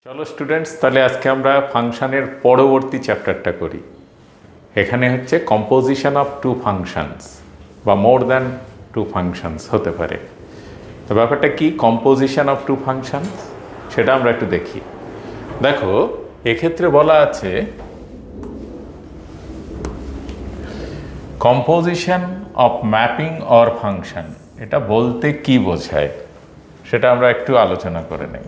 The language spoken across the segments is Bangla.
চলো স্টুডেন্টস, তাহলে আজকে আমরা ফাংশনের পরবর্তী চ্যাপ্টারটা করি। এখানে হচ্ছে কম্পোজিশন অফ টু ফাংশনস বা মোর দ্যান টু ফাংশনস হতে পারে। তো ব্যাপারটা কি কম্পোজিশন অফ টু ফাংশনস, সেটা আমরা একটু দেখি। দেখো, এক্ষেত্রে বলা আছে composition of mapping or function. এটা বলতে কি বোঝায় সেটা আমরা একটু আলোচনা করে নেই।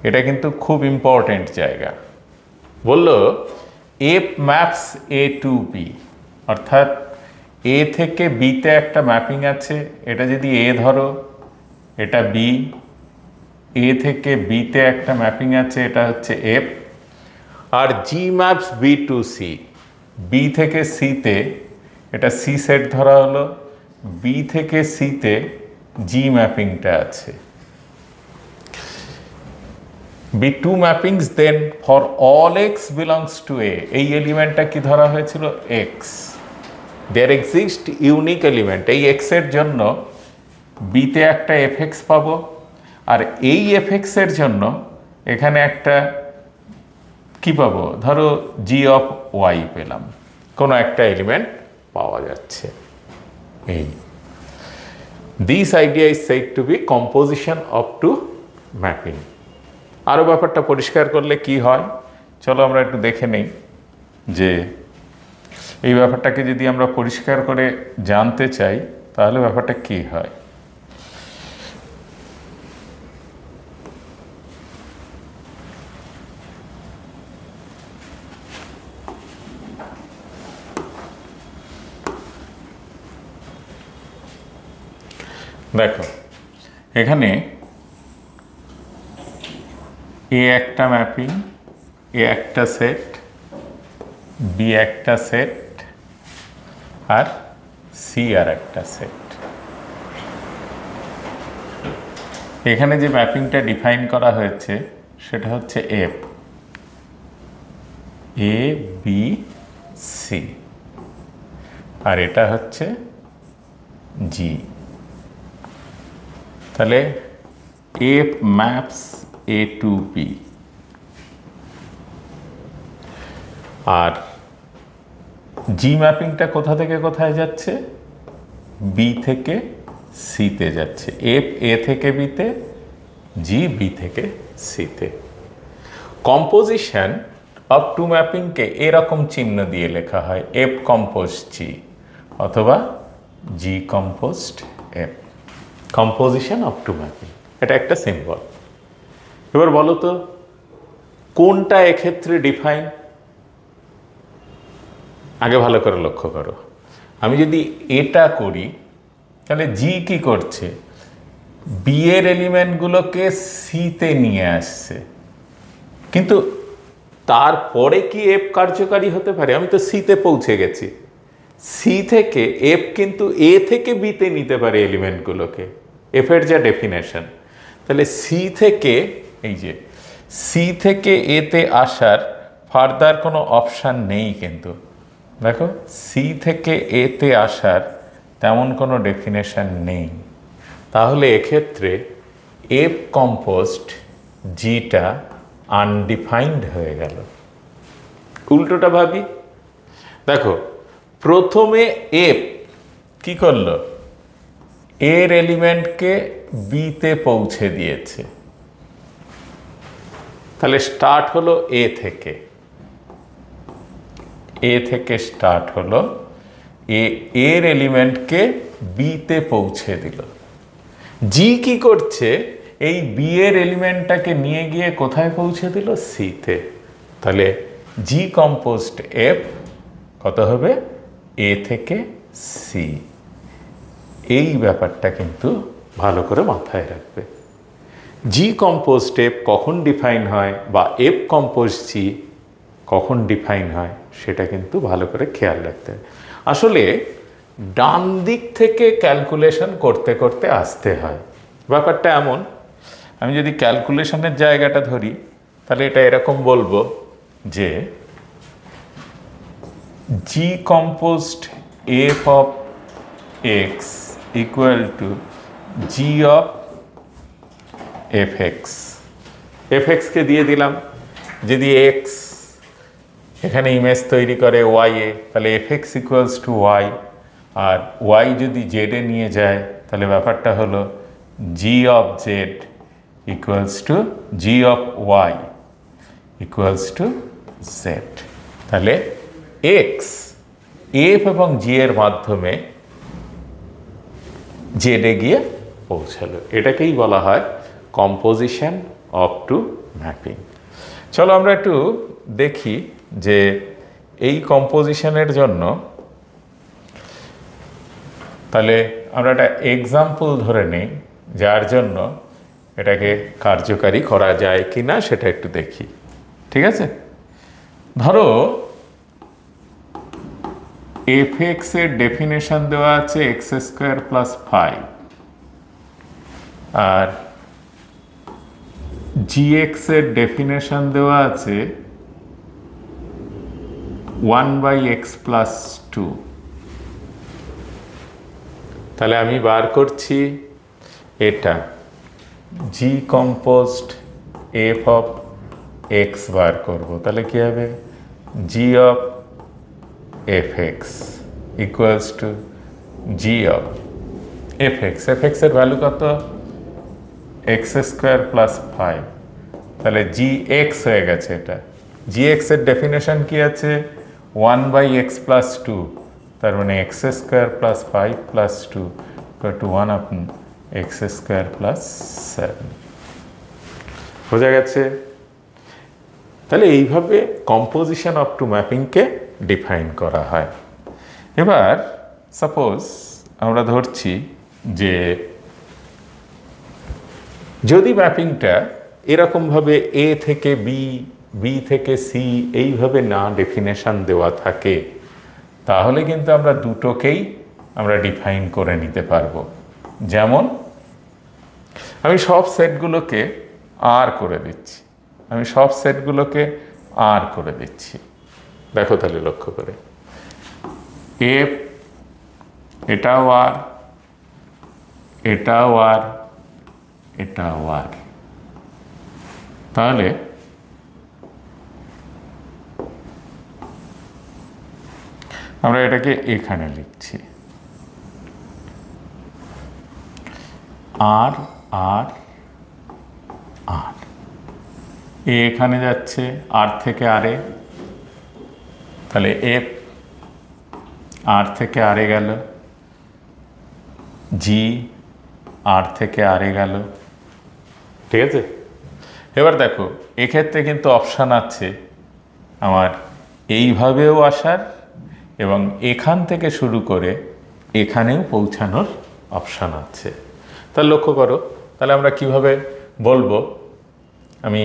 এটা কিন্তু খুব ইম্পর্টেন্ট জায়গা। বলল এফ ম্যাপস এ টু বি, অর্থাৎ এ থেকে বিতে একটা ম্যাপিং আছে। এটা যদি এ ধরো, এটা বি। এ থেকে বিতে একটা ম্যাপিং আছে, এটা হচ্ছে এফ। আর জি maps B to C, B থেকে সিতে এটা সি সেট ধরা হলো। বি থেকে সিতে জি ম্যাপিংটা আছে। B to mappings then for all X belongs to A. এই এলিমেন্টটা কি ধরা হয়েছিল? X. There exist unique element. এই এক্সের জন্য বিতে একটা এফ এক্স পাবো, আর এই এফ এক্সের জন্য এখানে একটা কি পাবো? ধরো জি অফ ওয়াই পেলাম, কোনো একটা এলিমেন্ট পাওয়া যাচ্ছে। এই this idea is said to be composition of two mapping. আরও ব্যাপারটা পরিষ্কার করলে কি হয়, চলো আমরা একটু দেখে নেই যে এই ব্যাপারটাকে যদি আমরা পরিষ্কার করে জানতে চাই তাহলে ব্যাপারটা কি হয়। দেখো, এখানে এ একটা ম্যাপিং, এ একটা সেট, বি একটা সেট, আর সি আর একটা সেট। এখানে যে ম্যাপিংটা ডিফাইন করা হয়েছে সেটা হচ্ছে এফ, এ বি সি, আর এটা হচ্ছে জি। তাহলে এফ ম্যাপস এ টু বি, আর জি ম্যাপিংটা কোথা থেকে কোথায় যাচ্ছে? বি থেকে সিতে যাচ্ছে। এফ এ থেকে বিতে, জি বি থেকে সিতে। কম্পোজিশন অফ টু ম্যাপিংকে এরকম চিহ্ন দিয়ে লেখা হয়, এফ কম্পোস্ট জি অথবা G composite F. Composition of two mapping, এটা একটা সিম্বল। এবার বলো তো কোনটা এক্ষেত্রে ডিফাইন? আগে ভালো করে লক্ষ্য করো, আমি যদি এটা করি তাহলে জি কি করছে? বি এর এলিমেন্টগুলোকে সিতে নিয়ে আসছে, কিন্তু তারপরে কি এফ কার্যকারী হতে পারে? আমি তো সিতে পৌঁছে গেছি। সি থেকে এফ কিন্তু এ থেকে বিতে নিতে পারে এলিমেন্টগুলোকে, এফের যা ডেফিনেশন। তাহলে সি থেকে, এই যে সি থেকে এতে আসার ফার্দার কোনো অপশান নেই। কিন্তু দেখো, সি থেকে এতে আসার তেমন কোনো ডেফিনেশন নেই। তাহলে এক্ষেত্রে এফ কম্পোস্ট জিটা আনডিফাইন্ড হয়ে গেল। উল্টোটা ভাবি, দেখো প্রথমে এফ কি করলো? এর এলিমেন্টকে বিতে পৌঁছে দিয়েছে। তাহলে স্টার্ট হলো এ থেকে, এ থেকে স্টার্ট হলো, এর এলিমেন্টকে বিতে পৌঁছে দিল। জি কি করছে? এই বি এর এলিমেন্টটাকে নিয়ে গিয়ে কোথায় পৌঁছে দিল? সিতে। তাহলে জি কম্পোস্ট এফ কত হবে? এ থেকে সি। এই ব্যাপারটা কিন্তু ভালো করে মাথায় রাখবে। জি কম্পোস্ট এফ কখন ডিফাইন হয় বা এফ কম্পোস্ট জি কখন ডিফাইন হয় সেটা কিন্তু ভালো করে খেয়াল রাখতে হয়। আসলে ডান দিক থেকে ক্যালকুলেশন করতে করতে আসতে হয়। ব্যাপারটা এমন, আমি যদি ক্যালকুলেশনের জায়গাটা ধরি তাহলে এটা এরকম বলবো যে G composite F of x equal to G of F X. এফএক্সকে দিয়ে দিলাম, যদি এক্স এখানে ইমেজ তৈরি করে ওয়াই এ, তাহলে এফএক্স ইকুয়ালস টু ওয়াই, আর ওয়াই যদি জেডে নিয়ে যায় তাহলে ব্যাপারটা হলো G of Z equals to G of Y equals to Z. তাহলে এক্স এফ এবং জি এর মাধ্যমে জেডে গিয়ে পৌঁছালো, এটাকেই বলা হয় কম্পোজিশন অফ টু ম্যাপিং। চলো আমরা একটু দেখি যে এই কম্পোজিশনের জন্য তাহলে আমরা একটা এক্সাম্পল ধরে নিই যার জন্য এটাকে কার্যকারী করা যায় কি না সেটা একটু দেখি, ঠিক আছে? ধরো এফ এক্স এর ডেফিনেশন দেওয়া আছে এক্স স্কোয়ার প্লাস 5, আর জি এক্স এর ডেফিনেশন দেওয়া আছে 1/x প্লাস 2। তাহলে আমি বার করছি এটা G composed F of X বার করব, তাহলে কি হবে জি of F x equals to G of F x. F x এর ভ্যালু কত? এক্স স্কোয়ার প্লাস 5, তাহলে জি এক্স হয়ে গেছে এটা। জি এক্স এর ডেফিনেশন কি আছে 1/x প্লাস 2, তার মানে X square plus 5 plus 2 equal to 1 আপন এক্স স্কোয়ার প্লাস 7। বোঝা গেছে? তাহলে এইভাবে কম্পোজিশন অফ টু ম্যাপিংকে ডিফাইন করা হয়। এবার সাপোজ আমরা ধরছি যে যদি ম্যাপিংটা এরকমভাবে এ থেকে বি, বি থেকে সি এইভাবে না ডেফিনেশন দেওয়া থাকে, তাহলে কিন্তু আমরা দুটোকেই আমরা ডিফাইন করে নিতে পারবো। যেমন আমি সব সেটগুলোকে আর করে দিচ্ছি, আমি সব সেটগুলোকে আর করে দিচ্ছি। দেখো তাহলে লক্ষ্য করে এফ এটাও আর, এটাও আর, এটাও আর। তাহলে আমরা এটাকে এখানে লিখছি আর আর আর। এ এখানে যাচ্ছে আর থেকে আরে, তাহলে এফ আর থেকে আরে গেল, জি আর থেকে আরে গেল, ঠিক আছে? এবার দেখো এক্ষেত্রে কিন্তু অপশান আছে আমার এইভাবেও আসার এবং এখান থেকে শুরু করে এখানেও পৌঁছানোর অপশান আছে। তাহলে লক্ষ্য করো, তাহলে আমরা কিভাবে বলবো? আমি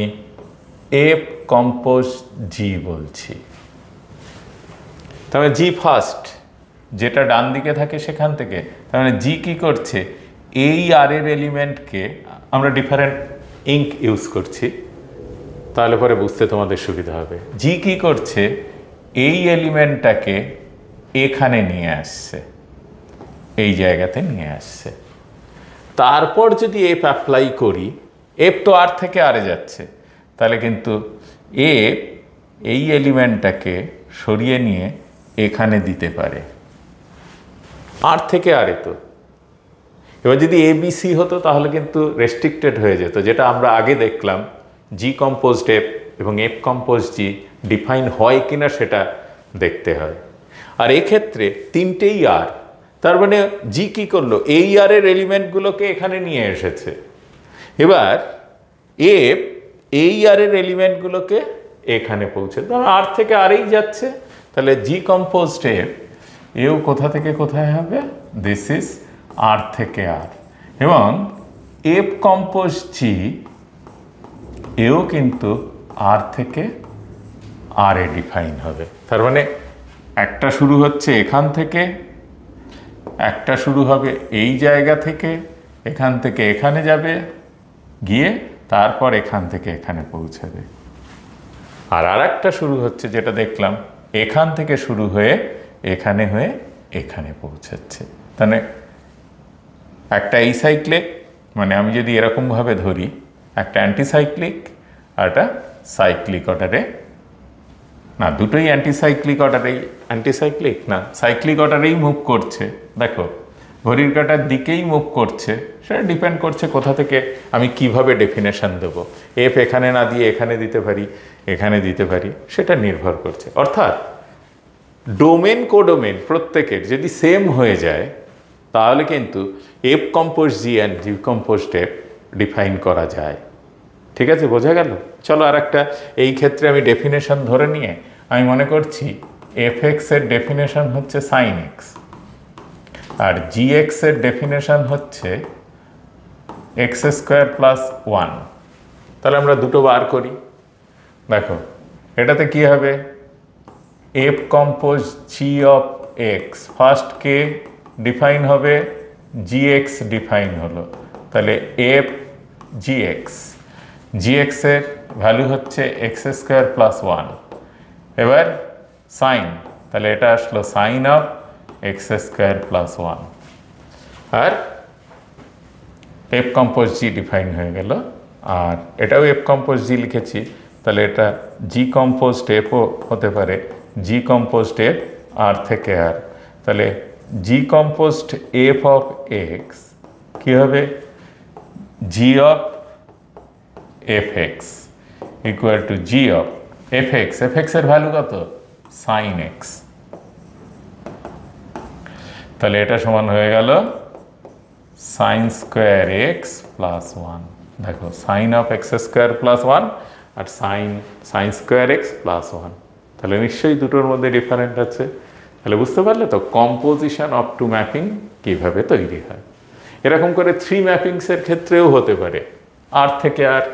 এফ কম্পোজ জি বলছি, তাহলে জি ফার্স্ট, যেটা ডান দিকে থাকে সেখান থেকে। তার মানে জি কি করছে? এই আর এর এলিমেন্টকে আমরা ডিফারেন্ট ইঙ্ক ইউজ করছি, তাহলে পরে বুঝতে তোমাদের সুবিধা হবে। জি কি করছে? এই এলিমেন্টটাকে এখানে নিয়ে আসছে, এই জায়গাতে নিয়ে আসছে। তারপর যদি এফ অ্যাপ্লাই করি, এফ তো আর থেকে আরে যাচ্ছে, তাহলে কিন্তু এফ এই এলিমেন্টটাকে সরিয়ে নিয়ে এখানে দিতে পারে, আর থেকে আরে তো। এবার যদি এ বি সি হতো তাহলে কিন্তু রেস্ট্রিক্টেড হয়ে যেত, যেটা আমরা আগে দেখলাম জি কম্পোজড এফ এবং এফ কম্পোজ জি ডিফাইন হয় কিনা সেটা দেখতে হয়। আর এক্ষেত্রে তিনটেই আর, তার মানে জি কি করলো? এই আর এর এলিমেন্টগুলোকে এখানে নিয়ে এসেছে। এবার এফ এই আর এর এলিমেন্টগুলোকে এখানে পৌঁছে, ধরো আর থেকে আরেই যাচ্ছে, তাহলে জি কম্পোজড এফ এও কোথা থেকে কোথায় হবে? দিস ইজ আর থেকে আর। এবং এফ কম্পোজ জি এও কিন্তু আর থেকে আর এ ডিফাইন হবে। তার মানে একটা শুরু হচ্ছে এখান থেকে, একটা শুরু হবে এই জায়গা থেকে, এখান থেকে এখানে যাবে গিয়ে তারপর এখান থেকে এখানে পৌঁছাবে। আর আরেকটা শুরু হচ্ছে যেটা দেখলাম এখান থেকে শুরু হয়ে এখানে পৌঁছাচ্ছে। তাহলে একটা এই সাইক্লিক, মানে আমি যদি এরকমভাবে ধরি একটা অ্যান্টিসাইক্লিক আর এটা সাইক্লিক অর্ডারে, না দুটোই অ্যান্টিসাইক্লিক অর্ডারেই, অ্যান্টিসাইক্লিক না সাইক্লিক অর্ডারেই মুভ করছে। দেখো ঘড়ির কাঁটার দিকেই মুভ করছে, সেটা ডিপেন্ড করছে কোথা থেকে আমি কিভাবে ডেফিনেশন দেবো। এফ এখানে না দিয়ে এখানে দিতে পারি, এখানে দিতে পারি, সেটা নির্ভর করছে। অর্থাৎ ডোমেন কোডোমেন প্রত্যেকের যদি সেম হয়ে যায় তাহলে কিন্তু F compose G and G composed F define করা যায়। ঠিক আছে, বোঝা গেল? চলো আর একটা, এই ক্ষেত্রে আমি ডেফিনেশন ধরে নিয়ে আমি মনে করছি এফ এক্সের ডেফিনেশন হচ্ছে সাইন এক্স, আর জি এক্সের ডেফিনেশন হচ্ছে এক্স স্কোয়ার প্লাস ওয়ান। তাহলে আমরা দুটো বার করি। দেখো এটাতে কি হবে, F compose g of x, first K define হবে, জি এক্স ডিফাইন হলো, তাহলে এফ জি এক্স, জি এক্সের ভ্যালু হচ্ছে এক্স স্কোয়ার প্লাস ওয়ান। এবার সাইন, তাহলে এটা আসলো sine of x square plus one, আর এফ কম্পোজ জি ডিফাইন হয়ে গেল। আর এটাও এফ কম্পোজ জি লিখেছি, তাহলে এটা জি কম্পোজড এফও হতে পারে, জি কম্পোজড এফ আর থেকে আর, তাহলে G composed F of X কী হবে, জি of F x equal to G of F x, F এক্সের ভ্যালু কত, সাইন এক্স। তাহলে এটা সমান হয়ে গেল sine square X plus one. দেখো sine of x square plus one আর sine square X plus one, তাহলে নিশ্চয়ই দুটোর মধ্যে ডিফারেন্ট আছে। তাহলে বুঝতে পারলে তো কম্পোজিশন অফ টু ম্যাপিং কীভাবে তৈরি হয়। এরকম করে থ্রি ম্যাপিংসের ক্ষেত্রেও হতে পারে, আর থেকে আর,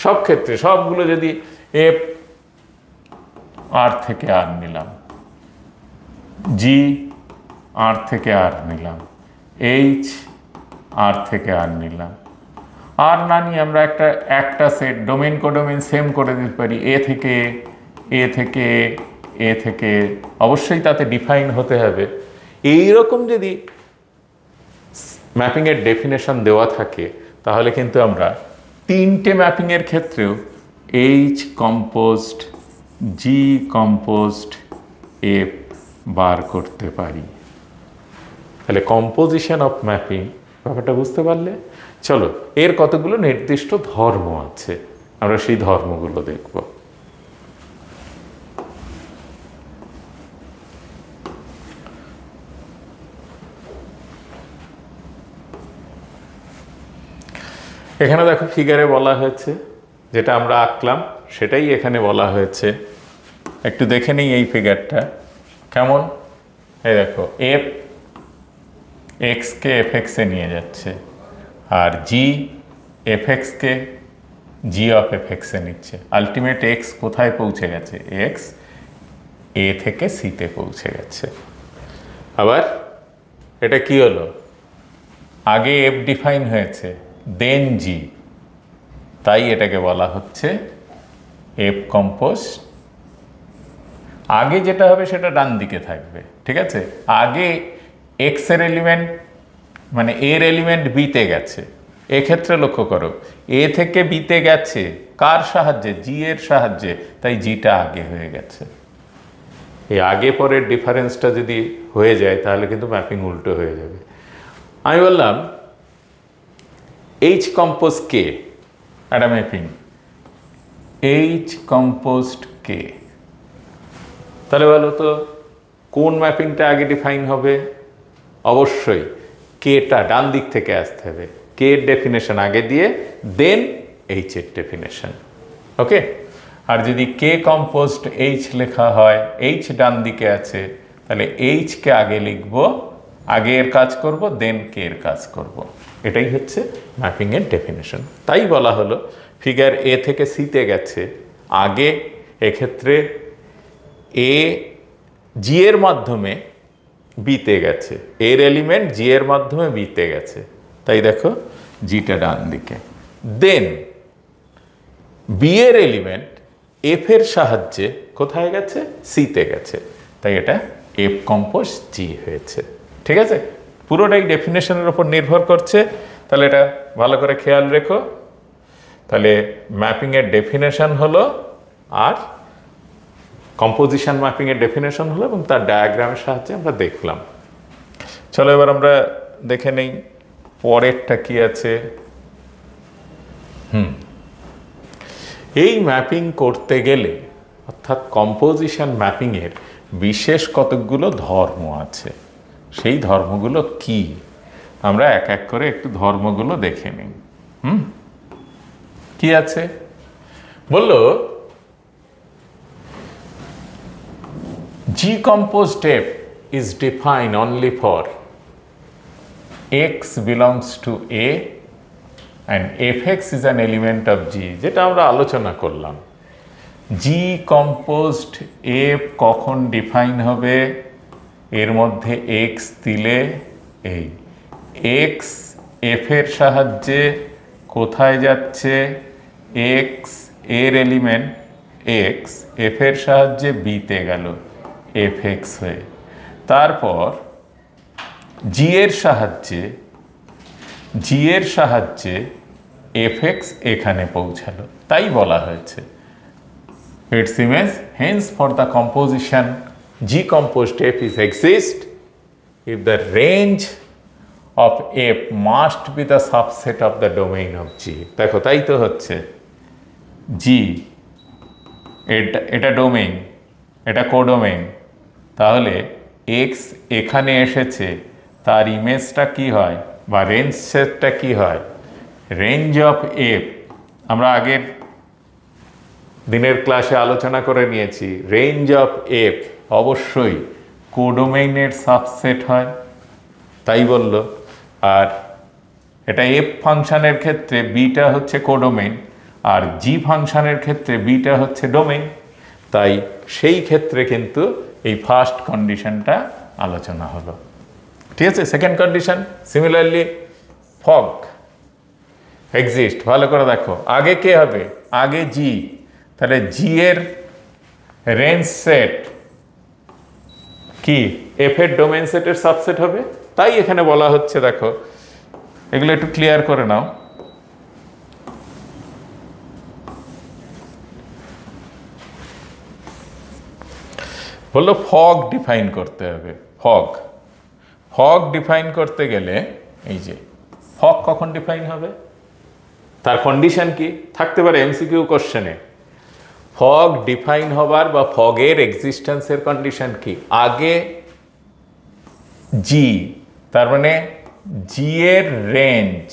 সব ক্ষেত্রে সবগুলো যদি এফ আর থেকে আর নিলাম, জি আর থেকে আর নিলাম, এইচ আর থেকে আর নিলাম, আর না নিয়ে আমরা একটা সেট ডোমেন কোডোমেন সেম করে দিতে পারি, এ থেকে এ থেকে এ থেকে, অবশ্যই তাতে ডিফাইন হতে হবে। এইরকম যদি ম্যাপিংয়ের ডেফিনেশন দেওয়া থাকে তাহলে কিন্তু আমরা তিনটে ম্যাপিংয়ের ক্ষেত্রেও H composed G composed F বার করতে পারি। তাহলে কম্পোজিশন অফ ম্যাপিং ব্যাপারটা বুঝতে পারলে। চলো এর কতগুলো নির্দিষ্ট ধর্ম আছে, আমরা সেই ধর্মগুলো দেখব। এখানে দেখো ফিগারে বলা হয়েছে, যেটা আমরা আঁকলাম সেটাই এখানে বলা হয়েছে। একটু দেখে নিই এই ফিগারটা কেমন। এই দেখো এফ এক্সকে এফ এক্সে নিয়ে যাচ্ছে, আর জি এফ এক্সকে জি অফ এফ এক্সে নিচ্ছে। আলটিমেট এক্স কোথায় পৌঁছে গেছে, এক্স এ থেকে সিতে পৌঁছে গেছে। আবার এটা কি হলো, আগে এফ ডিফাইন হয়েছে দেন জি, তাই এটাকে বলা হচ্ছে এফ কম্পোজ। আগে যেটা হবে সেটা ডান দিকে থাকবে, ঠিক আছে। আগে এক্স এর এলিমেন্ট মানে এর এলিমেন্ট বিতে গেছে, এক্ষেত্রে লক্ষ্য করো এ থেকে বিতে গেছে কার সাহায্যে, জি এর সাহায্যে, তাই জিটা আগে হয়ে গেছে। এই আগে পরের ডিফারেন্সটা যদি হয়ে যায় তাহলে কিন্তু ম্যাপিং উল্টো হয়ে যাবে। আমি বললাম এইচ কম্পোজ কে একটা ম্যাপিং, এইচ কম্পোজড কে, তাহলে বলো তো কোন ম্যাপিংটা আগে ডিফাইন হবে? অবশ্যই কেটা ডান দিক থেকে আসতে হবে, কে এর ডেফিনেশন আগে দিয়ে দেন এইচ এর ডেফিনেশন, ওকে। আর যদি কে কম্পোজড এইচ লেখা হয়, এইচ ডান দিকে আছে, তাহলে এইচকে আগে লিখব, আগে এর কাজ করব, দেন কে এর কাজ করব। এটাই হচ্ছে ম্যাপিংয়ের ডেফিনেশন। তাই বলা হলো ফিগার এ থেকে সিতে গেছে, আগে এক্ষেত্রে এ জি এর মাধ্যমে বিতে গেছে, এর এলিমেন্ট জি এর মাধ্যমে বিতে গেছে, তাই দেখো জিটা ডান দিকে। দেন বি এর এলিমেন্ট এফ এর সাহায্যে কোথায় গেছে, সিতে গেছে, তাই এটা এফ কম্পোজ জি হয়েছে। ঠিক আছে, পুরোটাই ডেফিনেশনের উপর নির্ভর করছে, তাহলে এটা ভালো করে খেয়াল রেখো। তাহলে ম্যাপিংয়ের ডেফিনেশন হলো আর কম্পোজিশন ম্যাপিংয়ের ডেফিনেশন হলো এবং তার ডায়াগ্রামের সাহায্যে আমরা দেখলাম। চলো এবার আমরা দেখে নেই পরেরটা কি আছে। এই ম্যাপিং করতে গেলে অর্থাৎ কম্পোজিশন ম্যাপিংয়ের বিশেষ কতকগুলো ধর্ম আছে, সেই ধর্মগুলো কি আমরা এক এক করে একটু ধর্মগুলো দেখে নিই। কি আছে বলল, G-composed F is defined only for X belongs to A and Fx is an element of G, যেটা আমরা আলোচনা করলাম। G-composed F কখন ডিফাইন হবে, এর মধ্যে X দিলে এই X F এর সাহায্যে কোথায় যাচ্ছে, X এর এলিমেন্ট X F এর সাহায্যে B তে গেল Fx হয়ে, তারপর G এর সাহায্যে Fx এখানে পৌঁছালো, তাই বলা হয়েছে its image. Hence for the composition G-composed F is exist if the range of F must be the subset of the domain of G. দেখো তাই তো হচ্ছে, G এটা ডোমেইন, এটা কোডোমেইন, তাহলে X এখানে এসেছে, তার ইমেজটা কি হয় বা রেঞ্জ সেটটা কি হয়, রেঞ্জ অফ F আমরা আগের দিনের ক্লাসে আলোচনা করে নিয়েছি, রেঞ্জ অফ F অবশ্যই কোডোমেইনের সাবসেট হয়, তাই বলল। আর এটা F ফাংশনের ক্ষেত্রে বিটা হচ্ছে কোডোমেইন আর G ফাংশনের ক্ষেত্রে বিটা হচ্ছে ডোমেইন, তাই সেই ক্ষেত্রে কিন্তু এই ফার্স্ট কন্ডিশনটা আলোচনা হলো। ঠিক আছে, second condition similarly fog exist, ভালো করে দেখো আগে কে হবে, আগে G, তাহলে G এর রেঞ্জ সেট কি F এর ডোমেইন সেটের সাবসেট হবে, তাই এখানে বলা হচ্ছে, দেখো এগুলো একটু ক্লিয়ার করে নাও। বললো ফগ ডিফাইন করতে হবে, ফগ ডিফাইন করতে গেলে এই যে ফগ কখন ডিফাইন হবে, তার কন্ডিশন কি থাকতে পারে এমসিকিউ কোশ্চেনে। ফগ ডিফাইন হবার বা ফগের এক্সিস্টেন্সের কন্ডিশন কি, আগে জি, তার মানে জি এর রেঞ্জ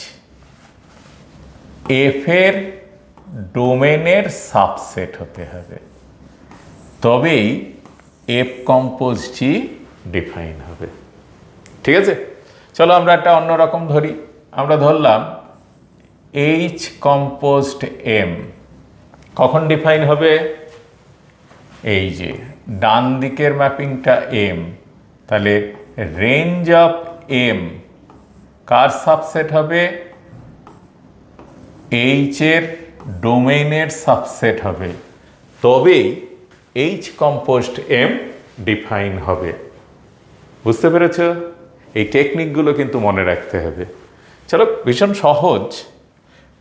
এফ এর ডোমেনের সাবসেট হতে হবে, তবেই এফ কম্পোজ জি ডিফাইন হবে। ঠিক আছে, চলো আমরা একটা অন্যরকম ধরি, আমরা ধরলাম এইচ কম্পোজড এম কখন ডিফাইন হবে, এই যে ডান দিকের ম্যাপিংটা এম, তাহলে রেঞ্জ অফ এম কার সাবসেট হবে, এইচ এর ডোমেইনের সাবসেট হবে, তবেই এইচ কম্পোজড এম ডিফাইন হবে। বুঝতে পেরেছ? এই টেকনিকগুলো কিন্তু মনে রাখতে হবে। চলো ভীষণ সহজ,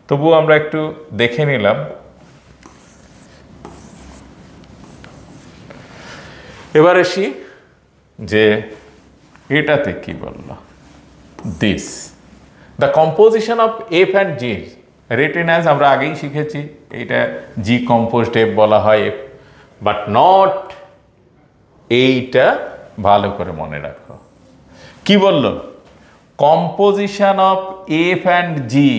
তবুও আমরা একটু দেখে নিলাম। এবার আসি যে এটাতে কি বলল, this the composition of F and G written as, আমরা আগেই শিখেছি এইটা জি কম্পোজড এফ বলা হয় এফ, বাট নট, এইটা ভালো করে মনে রাখো। কি বলল, কম্পোজিশন অফ এফ অ্যান্ড জি,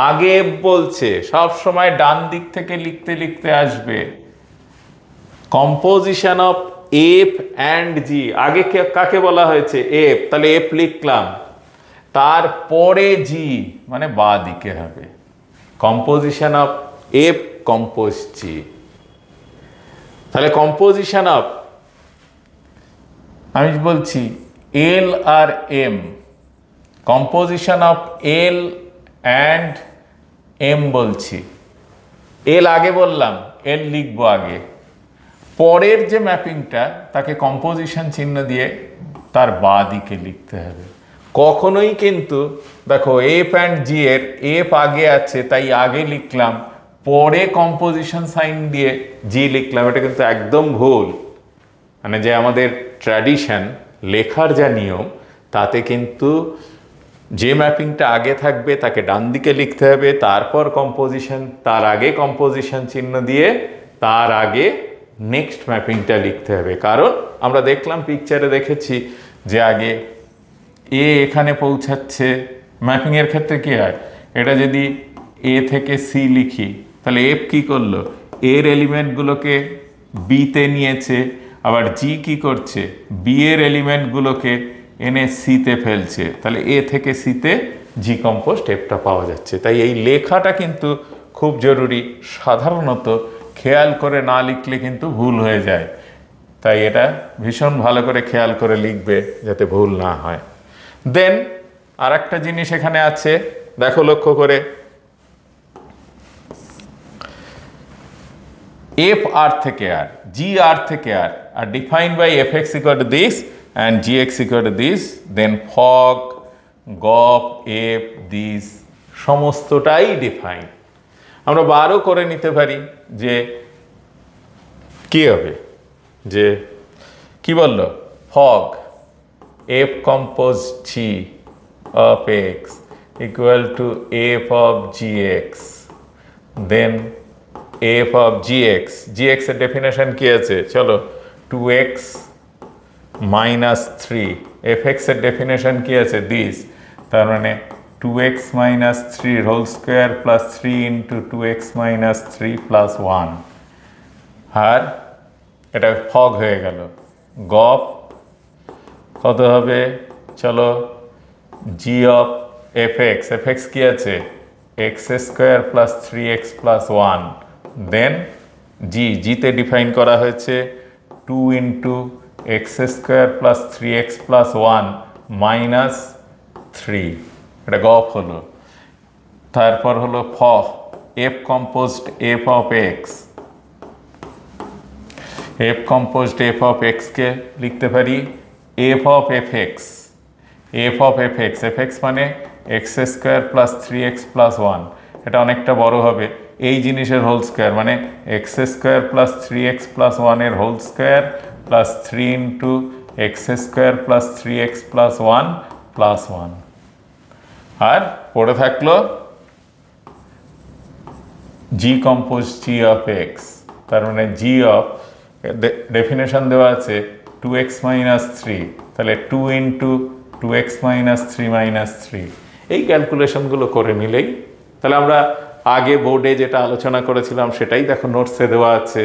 আগে এফ বলছে, সব সময় ডান দিক থেকে লিখতে লিখতে আসবে। কম্পোজিশন অফ এফ অ্যান্ড জি, আগে কাকে বলা হয়েছে, এফ, তাহলে এফ লিখলাম, তারপরে জি মানে বা দিকে হবে। Composition of F compose G, তাহলে কম্পোজিশন অফ, আমি বলছি এল আর M, composition of L and M বলছি, এল আগে বললাম, এল লিখবো আগে, পরের যে ম্যাপিংটা তাকে কম্পোজিশন চিহ্ন দিয়ে তার বা দিকে লিখতে হবে। কখনোই কিন্তু দেখো এফ অ্যান্ড জি এর এফ আগে আছে তাই আগে লিখলাম, পরে কম্পোজিশন সাইন দিয়ে জি লিখলাম, এটা কিন্তু একদম ভুল। মানে যে আমাদের ট্র্যাডিশন, লেখার যা নিয়ম, তাতে কিন্তু যে ম্যাপিংটা আগে থাকবে তাকে ডান দিকে লিখতে হবে, তারপর কম্পোজিশন, তার আগে কম্পোজিশন চিহ্ন দিয়ে তার আগে নেক্সট ম্যাপিংটা লিখতে হবে। কারণ আমরা দেখলাম, পিকচারে দেখেছি যে আগে এ এখানে পৌঁছাচ্ছে, ম্যাপিংয়ের ক্ষেত্রে কী হয়, এটা যদি এ থেকে সি লিখি তাহলে এফ কী করলো, এর এলিমেন্টগুলোকে বিতে নিয়েছে, আবার জি কী করছে, বি এর এলিমেন্টগুলোকে এনে সিতে ফেলছে, তাহলে এ থেকে সিতে জি কম্পোস্ট এফটা পাওয়া যাচ্ছে। তাই এই লেখাটা কিন্তু খুব জরুরি, সাধারণত খেয়াল করে না লিখলে কিন্তু ভুল হয়ে যায়। তাই এটা ভীষণ ভালো করে খেয়াল করে লিখবে যাতে ভুল না হয়। দেন আর একটা জিনিস এখানে আছে, দেখো লক্ষ্য করে, এফ আর থেকে আর, জি আর থেকে R defined by F x equal to this and G x equal to this, then fog, gof, F, this সমস্তটাই ডিফাইন। আমরা বারও করে নিতে পারি যে কি হবে, যে কি বলল, fog f compose g of x equal to F of g x, then f of g x, g x এর ডেফিনেশন কি আছে, চলো 2x মাইনাস 3, এফ এক্স এর ডেফিনেশন কি আছে, দিস, তার মানে 2x minus 3 whole square plus 3 into 2x minus 3 plus 1, আর এটা ফগ হয়ে গেল। গপ কত হবে, চলো জি অফ এফ এক্স কি আছে, X square plus 3x plus 1, then জিতে ডিফাইন করা হয়েছে 2 into x square plus 3x plus 1 minus 3, এটা গপ হলো। তারপর হলো ফ, F composed F of X, F composed F of এক্সকে লিখতে পারি F of F x, F of F x মানে X square plus 3x plus 1, এটা অনেকটা বড় হবে, এই জিনিসের হোল স্কোয়ার মানে X square plus 3x plus 1 এর whole square plus 3 into x square plus 3x plus 1 plus 1, আর পড়ে থাকলো g compose g of x, তার মানে জি অফ, ডেফিনেশন দেওয়া আছে 2x মাইনাস 3, তাহলে 2 ইন্টু 2x মাইনাস 3 মাইনাস 3, এই ক্যালকুলেশনগুলো করে নিলেই, তাহলে আমরা আগে বোর্ডে যেটা আলোচনা করেছিলাম সেটাই দেখো নোটসে দেওয়া আছে,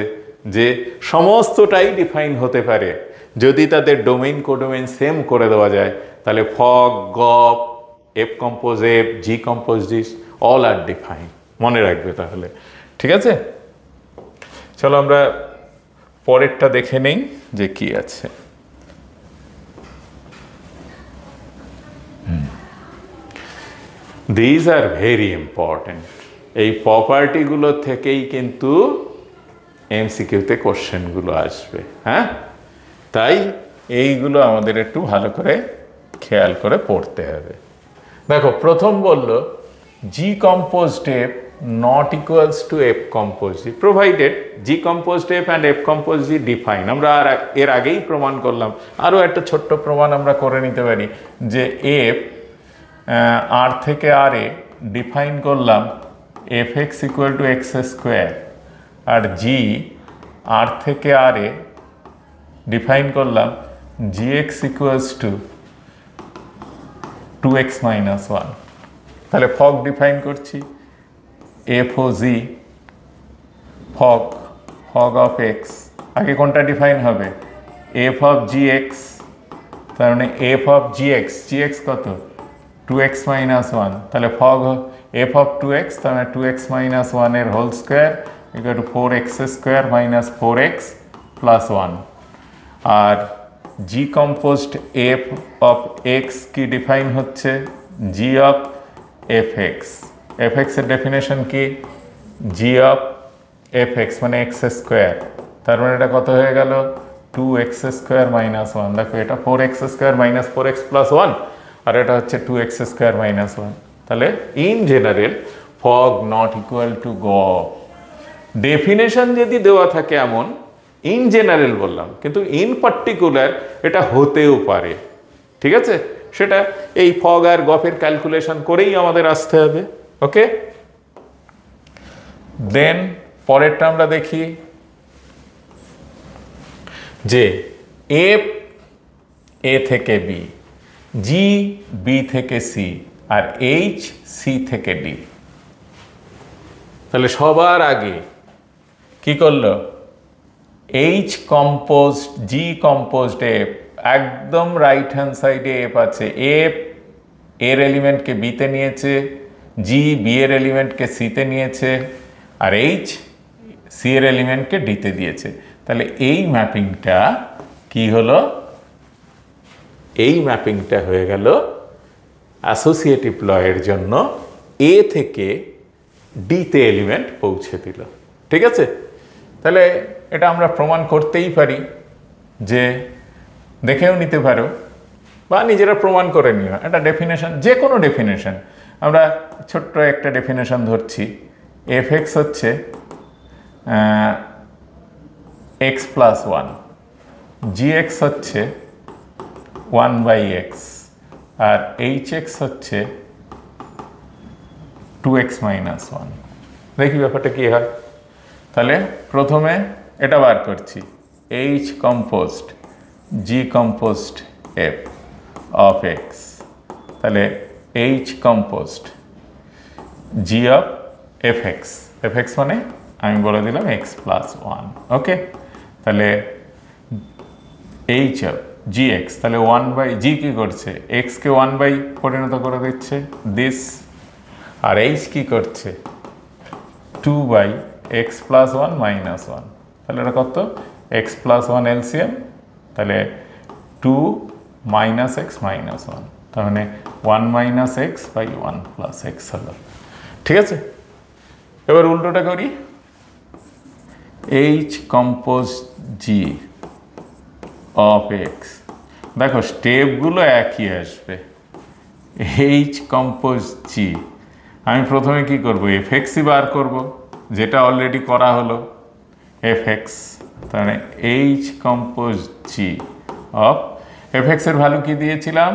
যে সমস্তটাই ডিফাইন হতে পারে যদি তাদের ডোমেইন কোডোমেইন সেম করে দেওয়া যায়, তাহলে fog, gof, f compose f, g compose this, all are define, মনে রাখবে তাহলে। ঠিক আছে, চলো আমরা পরেরটা দেখে নেই যে কি আছে। দিস আর ভেরি ইম্পর্টেন্ট, এই প্রপার্টিগুলো থেকেই কিন্তু এমসিকিউতে কোশ্চেনগুলো আসবে। হ্যাঁ, তাই এইগুলো আমাদের একটু ভালো করে খেয়াল করে পড়তে হবে। দেখো প্রথম বলল G composed F not equals to F compose G provided G composed F and F compose G define. আমরা এর আগেই প্রমাণ করলাম, আরও একটা ছোট্ট প্রমাণ আমরা করে নিতে পারি যে এফ আর থেকে আর এ ডিফাইন করলাম F x equal to x square, আর জি আর থেকে আর এ ডিফাইন করলাম G x equals to 2x minus 1। তাহলে ফগ ডিফাইন করছি, F O G, fog of X, আগে কোনটা ডিফাইন হবে, এফ অফ জি এক্স, তার মানে এফ অফ জি এক্স কত 2x মাইনাস 1, তাহলে ফগ এফ অফ 2x, তার মানে 2x মাইনাস 1 এর whole square equal to 4x square minus 4x plus 1, আর জি কম্পোজড এফ অফ এক্স কি ডিফাইন হচ্ছে G of F x, F এক্সের ডেফিনেশন কি জি অফ এফ এক্স মানে এক্স স্কোয়ার, তার মানে এটা কত হয়ে গেল 2x স্কোয়ার মাইনাস 1, দেখো এটা 4x square minus 4x plus 1, আর এটা হচ্ছে 2x স্কোয়ার মাইনাস 1। তাহলে in general fog not equal to গপ, ডেফিনেশন যদি দেওয়া থাকে এমন ইন জেনারেল বললাম, কিন্তু ইন পার্টিকুলার এটা হতেও পারে, ঠিক আছে? সেটা এই ফগ আর গফের ক্যালকুলেশন করেই আমাদের আসতে হবে। ওকে, দেন পরেরটা আমরা দেখি যে এফ এ থেকে বি, জি বি থেকে সি, আর এইচ সি থেকে ডি। তাহলে সবার আগে কি করলো, H composed G composed F, একদম রাইট হ্যান্ড সাইডে এফ আছে, এফ এর এলিমেন্টকে বিতে নিয়েছে, জি বি এর এলিমেন্টকে সিতে নিয়েছে, আর এইচ সি এর এলিমেন্টকে ডিতে দিয়েছে। তাহলে এই ম্যাপিংটা কি হলো, এই ম্যাপিংটা হয়ে গেল অ্যাসোসিয়েটিভ ল এর জন্য এ থেকে ডিতে এলিমেন্ট পৌঁছে দিল। ঠিক আছে, তাহলে এটা আমরা প্রমাণ করতেই পারি, যে দেখেও নিতে পারো বা নিজেরা প্রমাণ করে নিও। একটা ডেফিনেশন, যে কোনো ডেফিনেশন, আমরা ছোট্ট একটা ডেফিনেশন ধরছি, এফ এক্স হচ্ছে এক্স প্লাস ওয়ান, জি এক্স হচ্ছে 1/x, আর এইচ এক্স হচ্ছে 2x - 1। দেখি ব্যাপারটা কি হয়। তাহলে প্রথমে এটা বার করছি, H composed G composed F of X, তাহলে H composed G of F x, F x মানে আমি বলে দিলাম এক্স প্লাস ওয়ান। ওকে, তাহলে এইচ অফ জি এক্স, তাহলে 1/জি কি করছে, এক্সকে 1 পরিণত করে দিচ্ছে দিস, আর এইচ কি করছে 2/x + 1 - 1। তাহলে এটা কত, এক্স প্লাস ওয়ান এলসিএম, তাহলে 2 - x - 1, তার মানে 1 - x/1 + x হলো। ঠিক আছে, এবার উল্টোটা করি, H compose g of x, দেখো স্টেপগুলো একই আসবে, এইচ কম্পোজ জি, আমি প্রথমে কি করব, এফ এক্সই বার করব, যেটা অলরেডি করা হলো, এফ এক্স, তাহলে H compose g of F এক্সের ভ্যালু কি দিয়েছিলাম,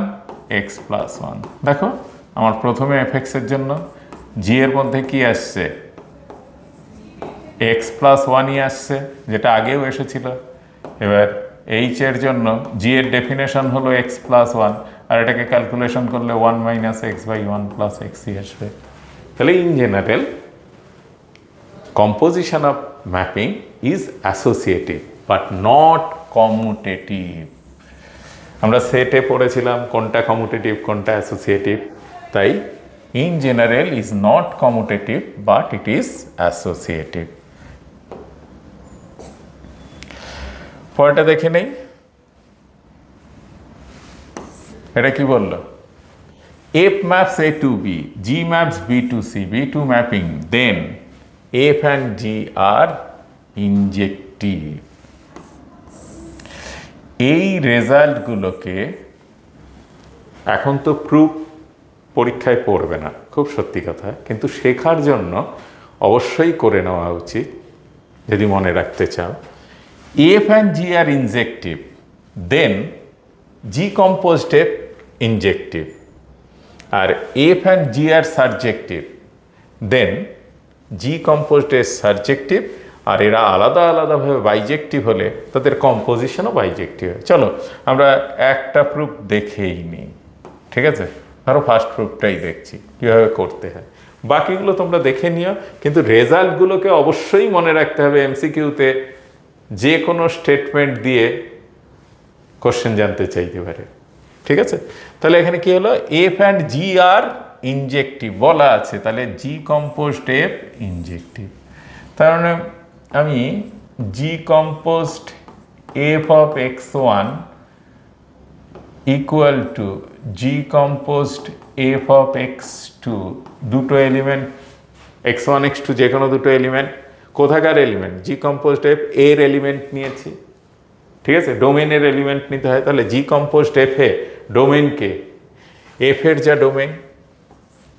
এক্স প্লাস ওয়ান। দেখো আমার প্রথমে এফ এক্সের জন্য জি এর মধ্যে কি আসছে, এক্স প্লাস ওয়ানই আসছে, যেটা আগেও এসেছিল। এবার এইচ এর জন্য জি এর ডেফিনেশন হলো এক্স প্লাস ওয়ান, আর এটাকে ক্যালকুলেশন করলে 1 - x/1 + xই আসবে। তাহলে in general composition of mapping is associative but not commutative. আমরা সেটে পড়েছিলাম কোনটা কমিউটেটিভ কোনটা অ্যাসোসিয়েটিভ, তাই in general is not commutative but it is associative. পরেরটা দেখে নেই, এটা কি বললো, F maps A to B, G maps B to C, B to mapping, then F and G are injective. এই রেজাল্টগুলোকে এখন তো প্রুফ পরীক্ষায় পড়বে না, খুব সত্যি কথা, কিন্তু শেখার জন্য অবশ্যই করে নেওয়া উচিত যদি মনে রাখতে চাও। F and G are injective, then G composed F injective, আর এফ অ্যান্ড জি আর সাবজেক্টিভ, দেন জি কম্পোজড এর সাবজেক্টিভ, আর এরা আলাদা আলাদাভাবে বাইজেক্টিভ হলে তাদের কম্পোজিশনও বাইজেক্টিভ হয়। চলো আমরা একটা প্রুফ দেখেই নিই, ঠিক আছে? ধরো ফার্স্ট প্রুফটাই দেখছি কীভাবে করতে হয়, বাকিগুলো তোমরা দেখে নিও, কিন্তু রেজাল্টগুলোকে অবশ্যই মনে রাখতে হবে। এমসিকিউতে যে কোনো স্টেটমেন্ট দিয়ে কোশ্চেন জানতে চাইতে পারে, ঠিক আছে? তাহলে এখানে কি হলো, এফ অ্যান্ড জি আর ইনজেক্টিভ বলা আছে, তাহলে জি কম্পোজড এফ ইনজেক্টিভ। তার মানে আমি G composed F of X one equal to G composed F of X two, দুটো element X one X two, যে কোনো দুটো এলিমেন্ট, কোথাকার এলিমেন্ট, জি কম্পোজড এফ এর এলিমেন্ট নিয়েছি, ঠিক আছে? ডোমেনের এলিমেন্ট নিতে হয়, তাহলে জি কম্পোজড এফ এ ডোমেনকে, এফ এর যা ডোমেন,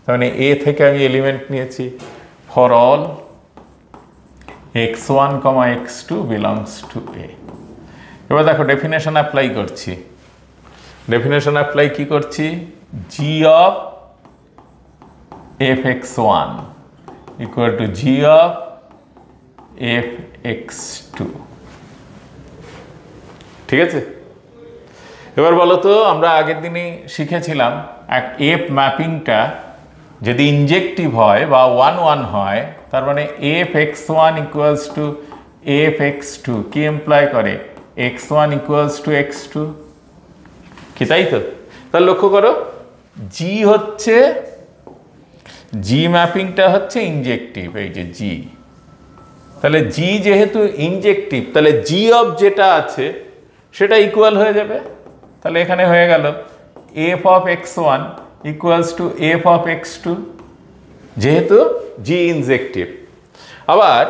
তার মানে এ থেকে আমি এলিমেন্ট নিয়েছি, for all x1, x2 belongs to A। এবার দেখো ডেফিনেশন অ্যাপ্লাই করছি। ডেফিনেশন অ্যাপ্লাই কি করছি? g of fx1 equal to g of fx2। ঠিক আছে, এবার বলো তো, আমরা আগের দিনই শিখেছিলাম এফ ম্যাপিংটা যদি ইনজেক্টিভ হয় বা 1 1 হয়, তার মানে F X one equals to F X two কি এমপ্লয় করে? X one equals to X two, কি তাই তো? তাহলে লক্ষ্য করো, জি হচ্ছে, জি ম্যাপিংটা হচ্ছে ইনজেক্টিভ, এই যে জি। তাহলে জি যেহেতু ইনজেক্টিভ, তাহলে জি অফ যেটা আছে সেটা ইকুয়াল হয়ে যাবে। তাহলে এখানে হয়ে গেল F of X one equals to F of X two, যেহেতু জি ইনজেক্টিভ। আবার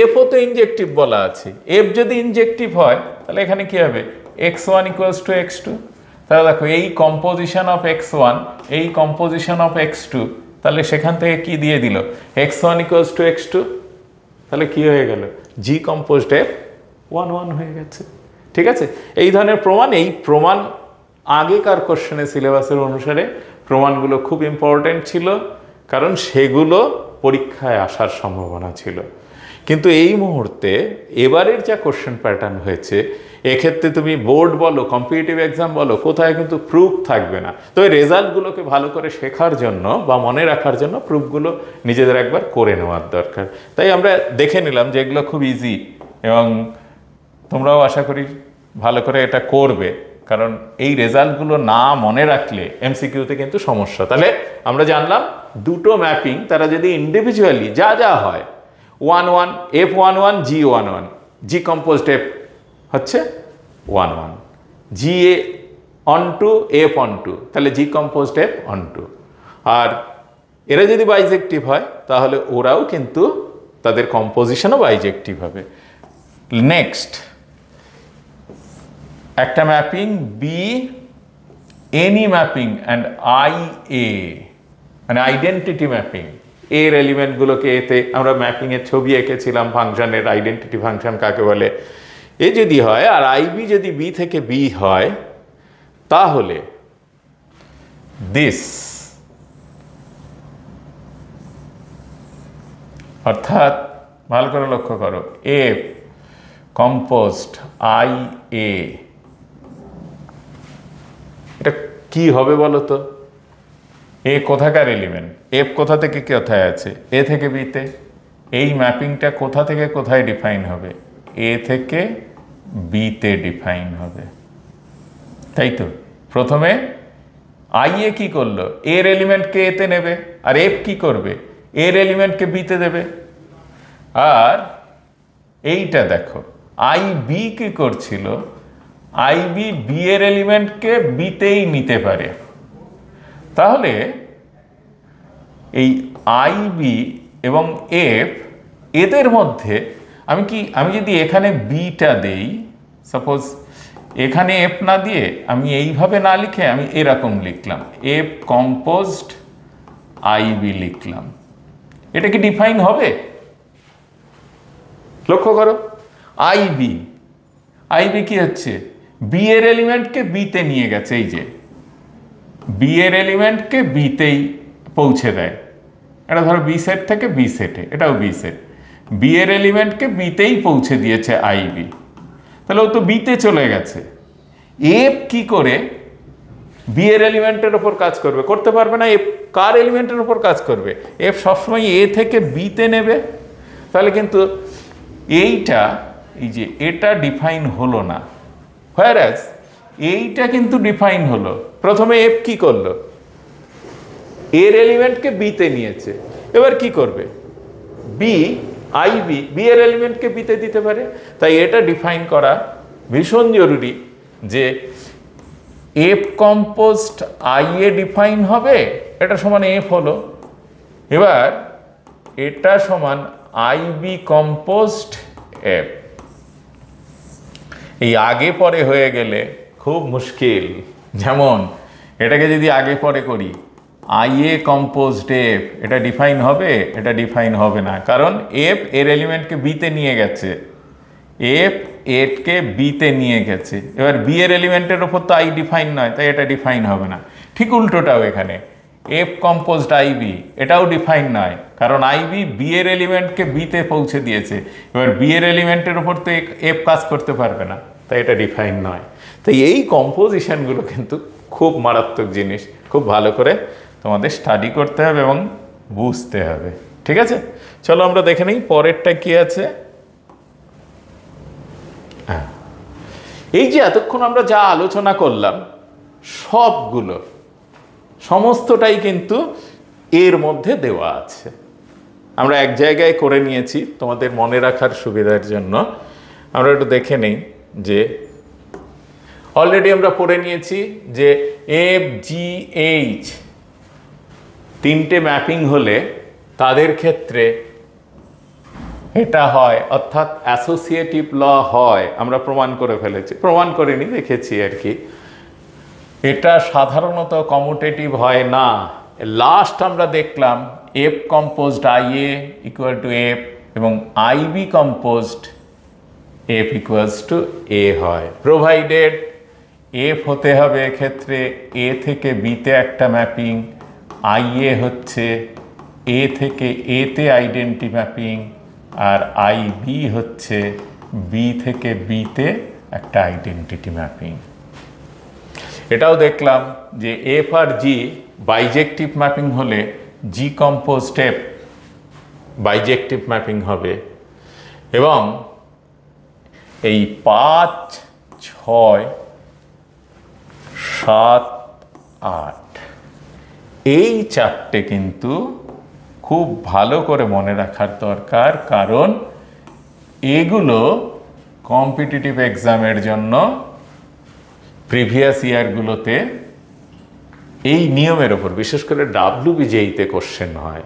এফও তো ইনজেক্টিভ বলা আছে, এফ যদি ইনজেক্টিভ হয় তাহলে এখানে কি হবে? X one equals to X two. তাহলে দেখো এই কম্পোজিশন অফ এক্স ওয়ান, এই কম্পোজিশন অফ এক্স টু, তাহলে সেখান থেকে কি দিয়ে দিল? X one equals to X two. তাহলে কি হয়ে গেল? জি কম্পোজড এফ 1 1 হয়ে গেছে। ঠিক আছে, এই ধরনের প্রমাণ, এই প্রমাণ আগেকার কোশ্চেনে সিলেবাসের অনুসারে প্রমাণগুলো খুব ইম্পর্টেন্ট ছিল, কারণ সেগুলো পরীক্ষায় আসার সম্ভাবনা ছিল। কিন্তু এই মুহূর্তে এবারের যা কোশ্চেন প্যাটার্ন হয়েছে, এক্ষেত্রে তুমি বোর্ড বলো, কম্পিটিটিভ এক্সাম বলো, কোথায় কিন্তু প্রুফ থাকবে না। তো এই রেজাল্টগুলোকে ভালো করে শেখার জন্য বা মনে রাখার জন্য প্রুফগুলো নিজেদের একবার করে নেওয়ার দরকার। তাই আমরা দেখে নিলাম যে এগুলো খুব ইজি, এবং তোমরাও আশা করি ভালো করে এটা করবে, কারণ এই রেজাল্টগুলো না মনে রাখলে এমসিকিউতে কিন্তু সমস্যা। তাহলে আমরা জানলাম দুটো ম্যাপিং, তারা যদি ইন্ডিভিজুয়ালি যা যা হয়, 1 1 F 1 1 G 1 1, G composed F হচ্ছে 1 1, জি এ onto F onto, তাহলে G composed F onto. আর এরা যদি বাইজেক্টিভ হয় তাহলে ওরাও কিন্তু তাদের কম্পোজিশনও বাইজেক্টিভ হবে। নেক্সট একটা mapping B any mapping and I A, মানে আইডেন্টিটি ম্যাপিং। এর এলিমেন্টগুলোকে এতে আমরা ম্যাপিংয়ের ছবি এঁকেছিলাম, ফাংশনের আইডেন্টিটি ফাংশন কাকে বলে। এ যদি হয় আর আইবি যদি বি থেকে বি হয়, তাহলে দিস, অর্থাৎ ভালো করে লক্ষ্য করো, এফ কম্পোজড আই এ, এটা কি হবে বলো তো? এ কোথাকার এলিমেন্ট? এফ কোথা থেকে কোথায় আছে? এ থেকে বিতে। এই ম্যাপিংটা কোথা থেকে কোথায় ডিফাইন হবে? এ থেকে বিতে ডিফাইন হবে, তাই তো? প্রথমে আই এ কি করলো? এর এলিমেন্টকে এতে নেবে, আর এফ কি করবে? এর এলিমেন্টকে বিতে দেবে। আর এইটা দেখো, আই বি কি করছিল? আই বি বি এর এলিমেন্টকে বিতেই নিতে পারে। তাহলে এই আই বি এবং এফ, এদের মধ্যে আমি যদি এখানে বিটা দেই, সাপোজ এখানে এফ না দিয়ে আমি এইভাবে না লিখে আমি এরকম লিখলাম, এফ কম্পোজড আই বি লিখলাম, এটা কি ডিফাইন হবে? লক্ষ্য করো, আই বি কি হচ্ছে? বি এর এলিমেন্টকে বিতে নিয়ে গেছে, এই যে বি এর এলিমেন্টকে বিতেই পৌঁছে দেয়। এটা ধরো বি সেট থেকে বি সেটে, এটাও বি সেট, বি এর এলিমেন্টকে বিতেই পৌঁছে দিয়েছে আই বি, তাহলে ও তো বিতে চলে গেছে। এফ কি করে বি এর এলিমেন্টের ওপর কাজ করবে? করতে পারবে না। এফ কার এলিমেন্টের ওপর কাজ করবে? এফ সবসময় এ থেকে বিতে নেবে। তাহলে কিন্তু এইটা, এই যে এটা ডিফাইন হলো না, হোয়ারাস এইটা কিন্তু ডিফাইন হলো। প্রথমে এফ কি করলো? এর এলিমেন্টকে বিতে নিয়েছে, এবার কি করবে? বি আই বি এর এলিমেন্টকে বিতে দিতে পারে। তাই এটা ডিফাইন করা ভীষণ জরুরি যে F composed I A define হবে, এটা সমান এফ হলো। এবার এটা সমান আই বি কম্পোজড এফ। এই আগে পরে হয়ে গেলে খুব মুশকিল। যেমন এটাকে যদি আগে পরে করি, IA কম্পোজড এফ, এটা ডিফাইন হবে? এটা ডিফাইন হবে না, কারণ এফ এর এলিমেন্টকে বিতে নিয়ে গেছে, এফ এফকে বিতে নিয়ে গেছে। এবার বি এর এলিমেন্টের ওপর তো আই ডিফাইন নয়, তাই এটা ডিফাইন হবে না। ঠিক উল্টোটাও এখানে, এফ কম্পোজড আইবি, এটাও ডিফাইন নয়, কারণ আইবি বি এর এলিমেন্টকে বিতে পৌঁছে দিয়েছে। এবার বি এর এলিমেন্টের ওপর তো এফ কাজ করতে পারবে না, তাই এটা ডিফাইন নয়। তাই এই কম্পোজিশনগুলো কিন্তু খুব মারাত্মক জিনিস, খুব ভালো করে তোমাদের স্টাডি করতে হবে এবং বুঝতে হবে। ঠিক আছে, চলো আমরা দেখে নিই পরেরটা কি আছে। এই যে এতক্ষণ আমরা যা আলোচনা করলাম সবগুলো, সমস্তটাই কিন্তু এর মধ্যে দেওয়া আছে। আমরা এক জায়গায় করে নিয়েছি তোমাদের মনে রাখার সুবিধার জন্য। আমরা একটু দেখে নেই যে অলরেডি আমরা পড়ে নিয়েছি যে এফ জি এইচ তিনটে ম্যাপিং হলে তাদের ক্ষেত্রে এটা হয়, অর্থাৎ অ্যাসোসিয়েটিভ ল হয়। আমরা প্রমাণ করে ফেলেছি, প্রমাণ করিনি, দেখেছি আর কি। এটা সাধারণত কমিউটেটিভ হয় না। লাস্ট আমরা দেখলাম F composed IA equal to F এবং IB composed F equals to A হয়, প্রোভাইডেড এফ হতে হবে এক্ষেত্রে এ থেকে বিতে একটা ম্যাপিং, আইএ হচ্ছে এ থেকে এতে আইডেন্টি ম্যাপিং, আর আইবি হচ্ছে বি থেকে বিতে একটা আইডেন্টিটি ম্যাপিং। এটাও দেখলাম যে এফ আর জি বাইজেক্টিভ ম্যাপিং হলে জি কম্পোজড এফ বাইজেক্টিভ ম্যাপিং হবে। এবং এই 5, 6, 7, 8 এই চারটে কিন্তু খুব ভালো করে মনে রাখার দরকার, কারণ এগুলো কম্পিটিটিভ এক্সামের জন্য প্রিভিয়াস ইয়ারগুলোতে এই নিয়মের ওপর, বিশেষ করে WBJE-তে কোশ্চেন হয়।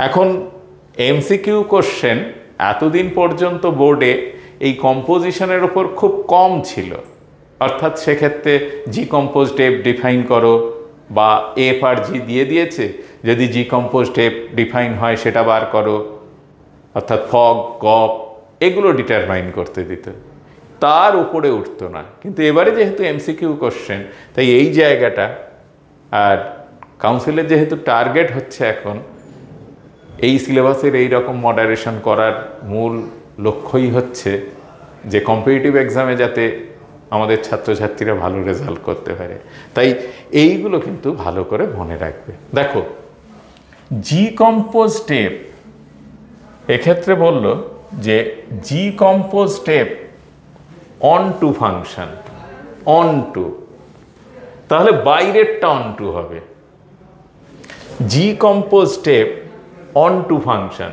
এখন MCQ কোশ্চেন এতদিন পর্যন্ত বোর্ডে এই কম্পোজিশনের ওপর খুব কম ছিল, অর্থাৎ সেক্ষেত্রে জি কম্পোজড এফ ডিফাইন করো, বা এফ আর জি দিয়ে দিয়েছে, যদি জি কম্পোজড এফ ডিফাইন হয় সেটা বার করো, অর্থাৎ ফগ গপ এগুলো ডিটারমাইন করতে দিত, তার উপরে উঠতো না। কিন্তু এবারে যেহেতু MCQ কোশ্চেন, তাই এই জায়গাটা, আর কাউন্সিলের যেহেতু টার্গেট হচ্ছে এখন এই সিলেবাসের এই রকম মডারেশন করার মূল লক্ষ্যই হচ্ছে যে কম্পিটিটিভ এক্সামে যাতে আমাদের ছাত্রছাত্রীরা ভালো রেজাল্ট করতে পারে, তাই এইগুলো কিন্তু ভালো করে মনে রাখবে। দেখো জি কম্পোজড এফ এক্ষেত্রে বলল যে G composed F onto function, onto, তাহলে বাইরেরটা অন টু হবে। G composed F onto function,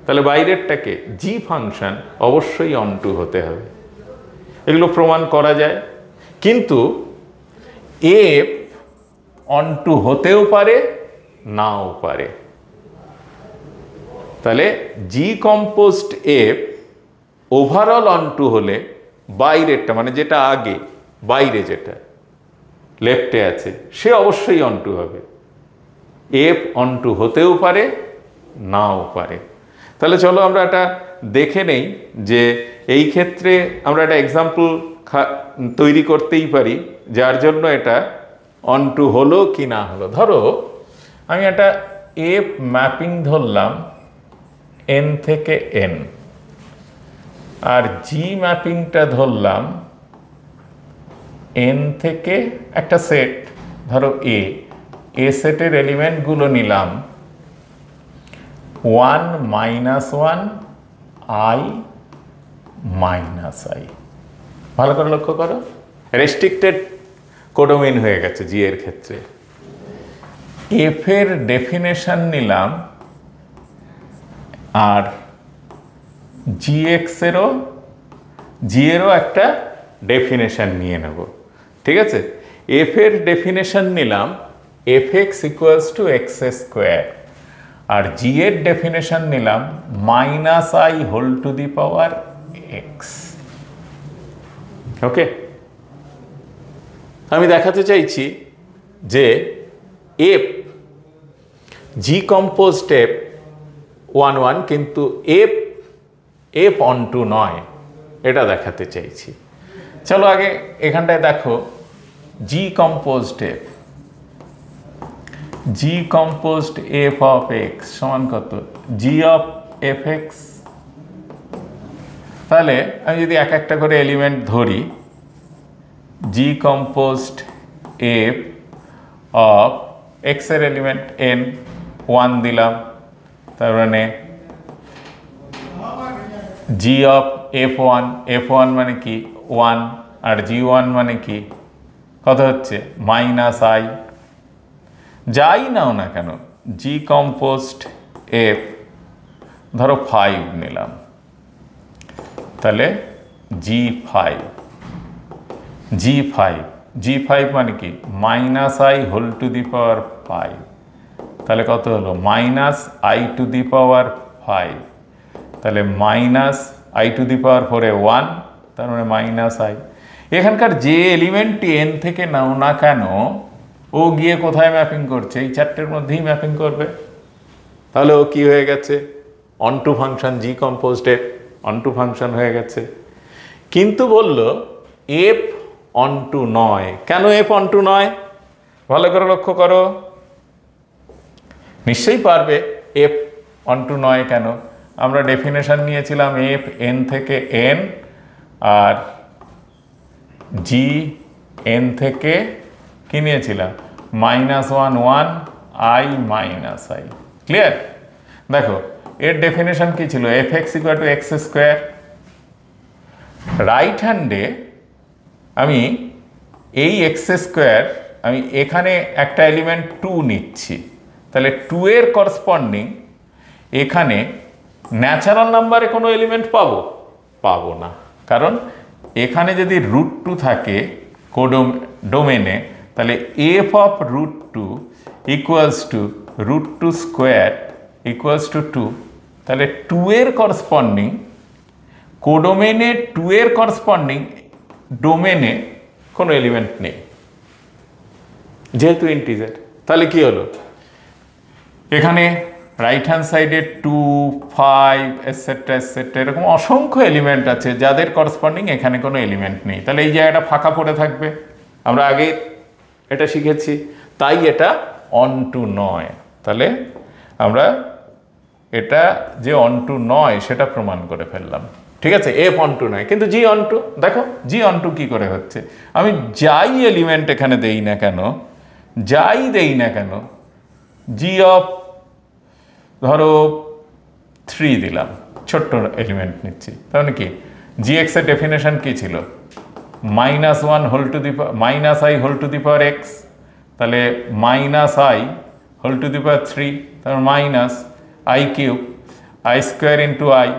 তাহলে বাইরেরটাকে জি ফাংশন অবশ্যই অন টু হতে হবে। এগুলো প্রমাণ করা যায়, কিন্তু এফ অন টু হতেও পারে নাও পারে। তাহলে G composed F overall onto হলে বাইরেরটা, মানে যেটা আগে বাইরে যেটা লেফটে আছে, সে অবশ্যই অন টু হবে। এফ অন টু হতেও পারে নাও পারে। তাহলে চলো আমরা এটা দেখে নেই যে এই ক্ষেত্রে আমরা একটা এক্সাম্পল তৈরি করতেই পারি যার জন্য এটা অন টু হলো কি না হলো। ধরো আমি একটা এফ ম্যাপিং ধরলাম এন থেকে এন, আর জি ম্যাপিংটা ধরলাম এন থেকে একটা সেট, ধরো এ সেটের এলিমেন্টগুলো নিলাম 1 - 1 I - I। ভালো করে লক্ষ্য করো, রেস্ট্রিক্টেড কোডোমেইন হয়ে গেছে জি এর ক্ষেত্রে। এফ এর ডেফিনেশন নিলাম, আর জি এরও একটা ডেফিনেশন নিয়ে নেব। ঠিক আছে, এফ এর ডেফিনেশন নিলাম fx = x², আর জি এর ডেফিনেশন নিলাম -I⁴x। ওকে, আমি দেখাতে চাইছি যে এফ জি কম্পোজড এফ 1 1, কিন্তু এফ এফ অনটু নয়, এটা দেখাতে চাইছি। চলো আগে এখানটায় দেখো G composed F, G composed F of X সমান কত, জি অফ এফ এক্স। তাহলে আমি যদি এক একটা করে এলিমেন্ট ধরি, G composed F of X এর এলিমেন্ট এন 1 দিলাম, তার মানে G of F one, F one মানে কি 1, আর জি ওয়ান মানে কি কত হচ্ছে মাইনাস আই। যাই নাও না কেন, জি কম্পোজড এফ ধরো 5 নিলাম, তাহলে G five, G five, G five মানে কি minus I whole to the power 5, তাহলে কত হলো minus I to the power 5, তাহলে minus I to the power 4 1, তার মানে মাইনাস আই। এখানকার যে এলিমেন্টটি এন থেকে নাও না কেন, ও গিয়ে কোথায় ম্যাপিং করছে, এই চারটের মধ্যেই ম্যাপিং করবে। তাহলে ও কি হয়ে গেছে, অনটু ফাংশন, জি কম্পোজড এফ অনটু ফাংশন হয়ে গেছে। কিন্তু বলল এফ অনটু নয়। কেন এফ অনটু নয়, ভালো করে লক্ষ্য করো, নিশ্চয়ই পারবে এফ অনটু নয় কেন। আমরা ডেফিনেশন নিয়েছিলাম এফ এন থেকে এন, আর জি এন থেকে কি নিয়েছিলাম -1 1 আই মাইনাস আই। ক্লিয়ার? দেখো এর ডেফিনেশন কি ছিল, F x equal to x square. Right হ্যান্ডে আমি এই এক্স স্কোয়ার, আমি এখানে একটা এলিমেন্ট 2 নিচ্ছি, তাহলে 2 এর করসপন্ডিং এখানে ন্যাচারাল নাম্বারে কোনো এলিমেন্ট পাবো, পাবো না। কারণ এখানে যদি √2 থাকে ডোমেনে, তাহলে F of √2 equals to √2 square equals to 2, তাহলে 2 এর করসপন্ডিং কোডোমেনে, 2 এর করসপন্ডিং ডোমেনে কোনো এলিমেন্ট নেই যেহেতু ইন্টিজার। তাহলে কি হলো, এখানে রাইট হ্যান্ড সাইডে 2 5 এটসেট্রা এটসেট্রা এরকম অসংখ্য এলিমেন্ট আছে যাদের করসপন্ডিং এখানে কোনো এলিমেন্ট নেই। তাহলে এই জায়গাটা ফাঁকা পড়ে থাকবে, আমরা আগে এটা শিখেছি, তাই এটা অনটু নয়। তাহলে আমরা এটা যে অনটু নয় সেটা প্রমাণ করে ফেললাম। ঠিক আছে, এফ অনটু নয়, কিন্তু জি অনটু। দেখো জি অনটু কি করে হচ্ছে, আমি যাই এলিমেন্ট এখানে দেই না কেন, যাই দেই না কেন, জি অফ ধরো 3 দিলাম, ছোট্ট এলিমেন্ট নিচ্ছি, তাহলে কি জি এক্স এর ডেফিনেশন কি ছিল, -1 whole to the minus I whole to the power X, তাহলে minus I whole to the power 3, তারপর minus I cube, I square into I,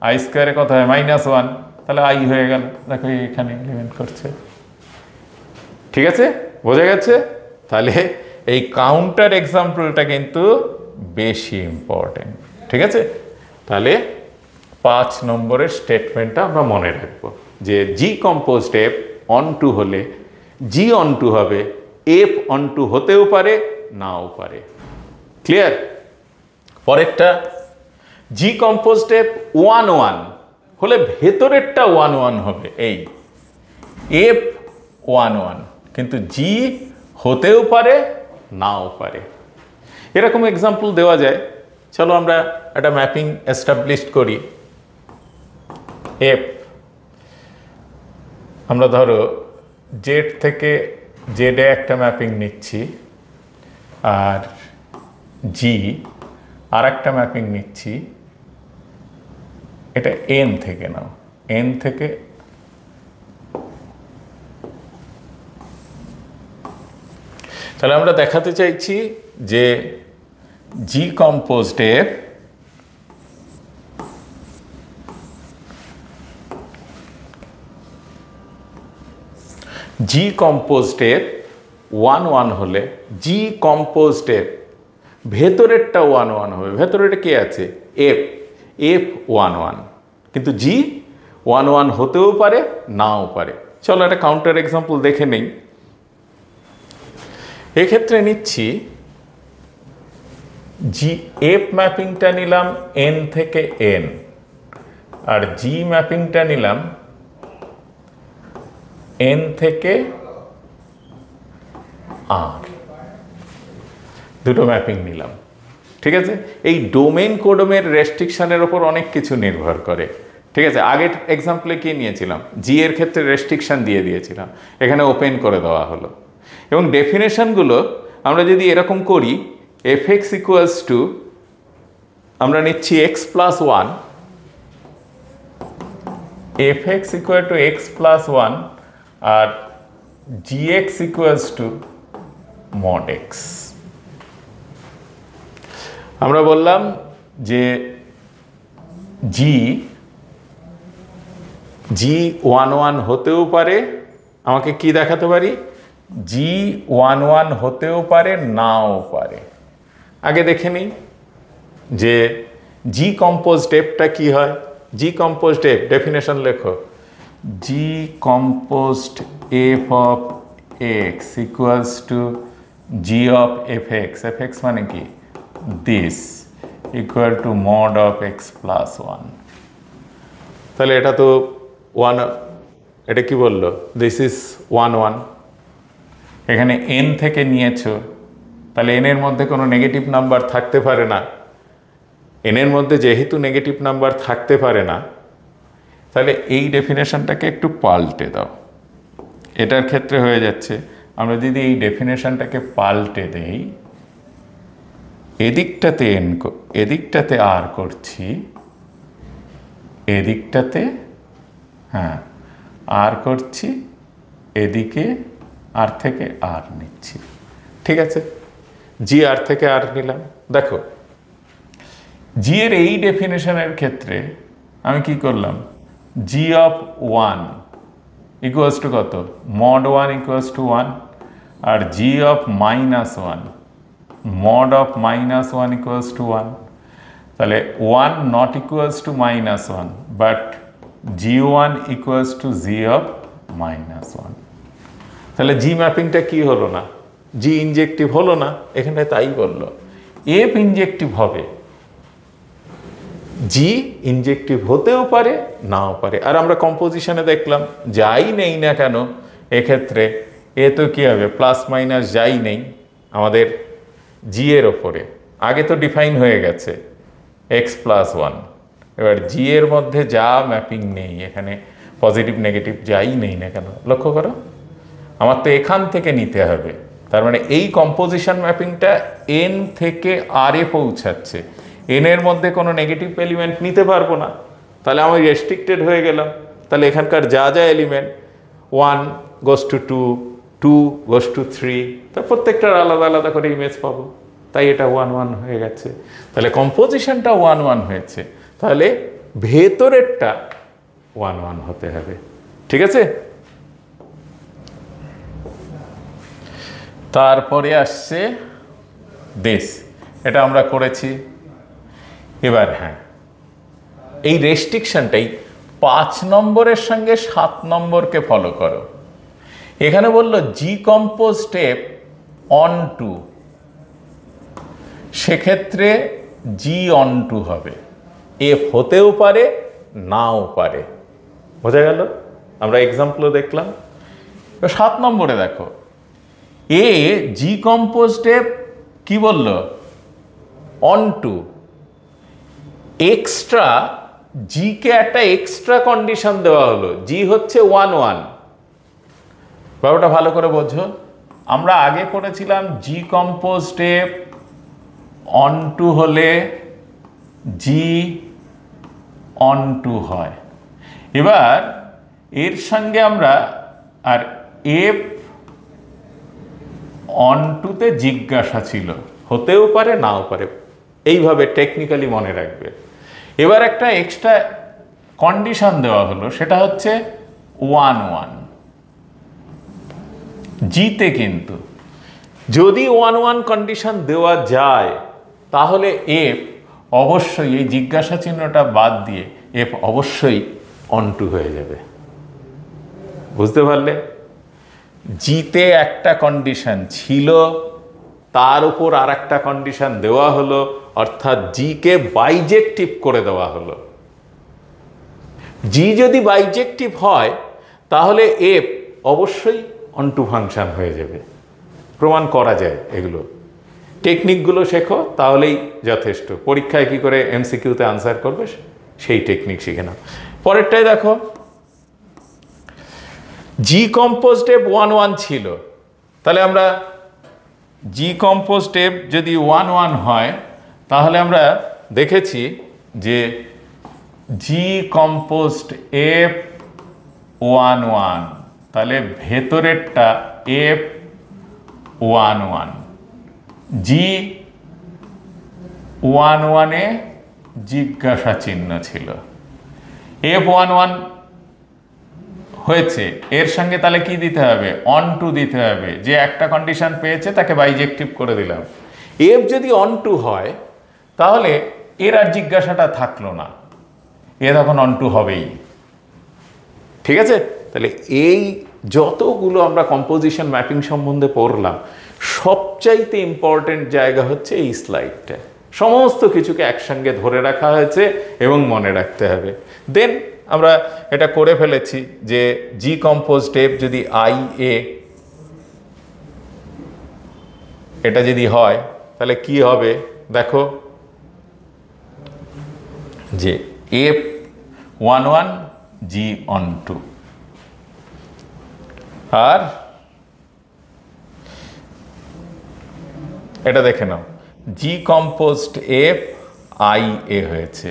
I স্কোয়ারে কত হয় -1, তাহলে আই হয়ে গেল। দেখো এখানে এলিমেন্ট করছে। ঠিক আছে, বোঝা গেছে? তাহলে এই কাউন্টার এক্সাম্পলটা কিন্তু বেশি ইম্পর্টেন্ট। ঠিক আছে, তাহলে 5 নম্বরের স্টেটমেন্টটা আমরা মনে রাখবো যে জি কম্পোজড এফ অনটু হলে জি অনটু হবে, এফ অনটু হতেও পারে নাও পারে। ক্লিয়ার? পরেরটা, জি কম্পোজড এফ 1 1 হলে ভেতরেরটা 1 1 হবে, এই এফ 1 1, কিন্তু জি হতেও পারে নাও পারে। এরকম এক্সাম্পল দেওয়া যায়। চলো আমরা একটা ম্যাপিং এস্টাবলিশ করি। এফ আমরা ধরো জেড থেকে জেডে একটা ম্যাপিং নিচ্ছি, আর জি আর একটা ম্যাপিং নিচ্ছি, এটা এন থেকে নাও, এন থেকে তাহলে আমরা দেখাতে চাইছি যে G composed F G composed F 1 1 হলে জি কম্পোজড এফ ভেতরেরটা 1 1 হবে। ভেতরেরটা কে আছে, এফ, এফ 1 1, কিন্তু জি 1 1 হতেও পারে নাও পারে। চলো একটা কাউন্টার এক্সাম্পল দেখে নেই। এক্ষেত্রে নিচ্ছি জি এফ ম্যাপিংটা নিলাম এন থেকে এন, আর জি ম্যাপিংটা নিলাম এন থেকে আর, দুটো ম্যাপিং নিলাম। ঠিক আছে, এই ডোমেইন কোডমের রেস্ট্রিকশনের ওপর অনেক কিছু নির্ভর করে। ঠিক আছে, আগের এক্সাম্পলে কি নিয়েছিলাম, জি এর ক্ষেত্রে রেস্ট্রিকশন দিয়ে দিয়েছিলাম, এখানে ওপেন করে দেওয়া হলো। এবং ডেফিনেশনগুলো আমরা যদি এরকম করি, এফ এক্স ইকুয়ালস টু আমরা নিচ্ছি X plus one, F x equal to X plus one, আর জি x equals to mod X. আমরা বললাম যে জি জি ওয়ান ওয়ান হতেও পারে, আমাকে কি দেখাতে পারি, জি ওয়ান ওয়ান হতেও পারে নাও পারে। আগে দেখে নিই যে জি কম্পোজড এফটা কি হয়। জি কম্পোজড এফ ডেফিনেশন লেখো, g composed F of x equals to G of F x, F x মানে কি this, equal to mod of x plus one. তাহলে এটা তো ওয়ান, এটা কি বললো, দিস ইজ ওয়ান ওয়ান। এখানে এন থেকে নিয়েছো, তাহলে এন এর মধ্যে কোনো নেগেটিভ নাম্বার থাকতে পারে না। এন এর মধ্যে যেহেতু নেগেটিভ নাম্বার থাকতে পারে না, তাহলে এই ডেফিনেশনটাকে একটু পাল্টে দাও। এটার ক্ষেত্রে হয়ে যাচ্ছে, আমরা যদি এই ডেফিনেশনটাকে পাল্টে দেই, এদিকটাতে এন, এদিকটাতে আর করছি, এদিকটাতে হ্যাঁ আর করছি, এদিকে আর থেকে আর নিচ্ছি। ঠিক আছে, জি আর থেকে আর নিলাম। দেখো জি এর এই ডেফিনেশনের ক্ষেত্রে আমি কি করলাম, g of one equals to কত, mod one equals to one, আর g of minus one, mod of minus one equals to one. তাহলে one not equals to minus one, but g one equals to G of minus one. তাহলে জি ম্যাপিংটা কি হলো না, জি ইনজেক্টিভ হলো না, এখানে তাই বললো। এফ ইনজেক্টিভ হবে, জি ইনজেক্টিভ হতেও পারে নাও পারে। আর আমরা কম্পোজিশনে দেখলাম যাই নেই না কেন এক্ষেত্রে এ তো কী হবে, প্লাস মাইনাস যাই নেই আমাদের জি এর ওপরে, আগে তো ডিফাইন হয়ে গেছে এক্স প্লাস ওয়ান। এবার জি এর মধ্যে যা ম্যাপিং নেই, এখানে পজিটিভ নেগেটিভ যাই নেই না কেন, লক্ষ্য করো আমার তো এখান থেকে নিতে হবে। তার মানে এই কম্পোজিশন ম্যাপিংটা এন থেকে আর এ পৌঁছাচ্ছে, এন এর মধ্যে কোনো নেগেটিভ এলিমেন্ট নিতে পারবো না, তাহলে আমি রেস্ট্রিক্টেড হয়ে গেলাম। তাহলে এখানকার যা যা element, one goes to two, two goes to three, তার প্রত্যেকটার আলাদা আলাদা করে ইমেজ পাবো, তাই এটা ওয়ান ওয়ান হয়ে গেছে। তাহলে কম্পোজিশনটা ওয়ান ওয়ান হয়েছে, তাহলে ভেতরেরটা ওয়ান ওয়ান হতে হবে। ঠিক আছে, তারপরে আসছে দিস, এটা আমরা করেছি। এবার হ্যাঁ, এই রেস্ট্রিকশনটাই 5 নম্বরের সঙ্গে 7 নম্বরকে ফলো করো। এখানে বললো G compose step onto, সেক্ষেত্রে জি অন টু হবে, এফ হতেও পারে নাও পারে। বোঝা গেল, আমরা এক্সাম্পলও দেখলাম। 7 নম্বরে দেখো, এ জি কম্পোজ স্টেপ কি বলল, অন টু, এক্সট্রা জিকে একটা এক্সট্রা কন্ডিশন দেওয়া হলো, জি হচ্ছে ওয়ান ওয়ান। ব্যাপারটা ভালো করে বোঝো, আমরা আগে করেছিলাম G compose step onto হলে জি অন টু হয়। এবার এর সঙ্গে আমরা আর এফ অন টুতে জিজ্ঞাসা ছিল, হতেও পারে নাও পারে, এইভাবে টেকনিক্যালি মনে রাখবে। এবার একটা এক্সট্রা কন্ডিশন দেওয়া হলো, সেটা হচ্ছে ওয়ান ওয়ান জিতে। কিন্তু যদি ওয়ান ওয়ান কন্ডিশন দেওয়া যায়, তাহলে এফ অবশ্যই, এই জিজ্ঞাসা চিহ্নটা বাদ দিয়ে এফ অবশ্যই অন টু হয়ে যাবে। বুঝতে পারলে, জিতে একটা কন্ডিশন ছিল তার উপর আর একটা কন্ডিশন দেওয়া হলো, অর্থাৎ জি কে বাইজেক্টিভ করে দেওয়া হলো। জি যদি বাইজেক্টিভ হয় তাহলে এফ অবশ্যই অনটু ফাংশন হয়ে যাবে। প্রমাণ করা যায়, এগুলো টেকনিকগুলো শেখো তাহলেই যথেষ্ট। পরীক্ষায় কি করে এমসিকিউতে আনসার করবে সেই টেকনিক শিখে নাও। পরেরটাই দেখো, জি কম্পোজড এফ 1 1 ছিল, তাহলে আমরা জি কম্পোজড এফ যদি 1 1 হয় তাহলে আমরা দেখেছি যে জি কম্পোজড এফ 1 1, তাহলে ভেতরেরটা এফ 1 1, জি 1 1 এ জিজ্ঞাসা চিহ্ন ছিল, এফ 1 1 হয়েছে, এর সঙ্গে তাহলে কি দিতে হবে, অন টু দিতে হবে। যে একটা কন্ডিশন পেয়েছে তাকে বাইজেক্টিভ করে দিলাম। এফ যদি অন টু হয় তাহলে এর আর জিজ্ঞাসাটা থাকলো না, এ তখন অন টু হবেই। ঠিক আছে, তাহলে এই যতগুলো আমরা কম্পোজিশন ম্যাপিং সম্বন্ধে পড়লাম, সবচাইতে ইম্পর্টেন্ট জায়গা হচ্ছে এই স্লাইডটা। সমস্ত কিছুকে একসঙ্গে ধরে রাখা হয়েছে এবং মনে রাখতে হবে। দেন আমরা এটা করে ফেলেছি যে জি কম্পোজড এফ যদি আই এ এটা যদি হয় তাহলে কি হবে দেখো, যে এফ 1 1 জি অন টু, আর এটা দেখে নাও জি কম্পোজড এফ আই এ হয়েছে,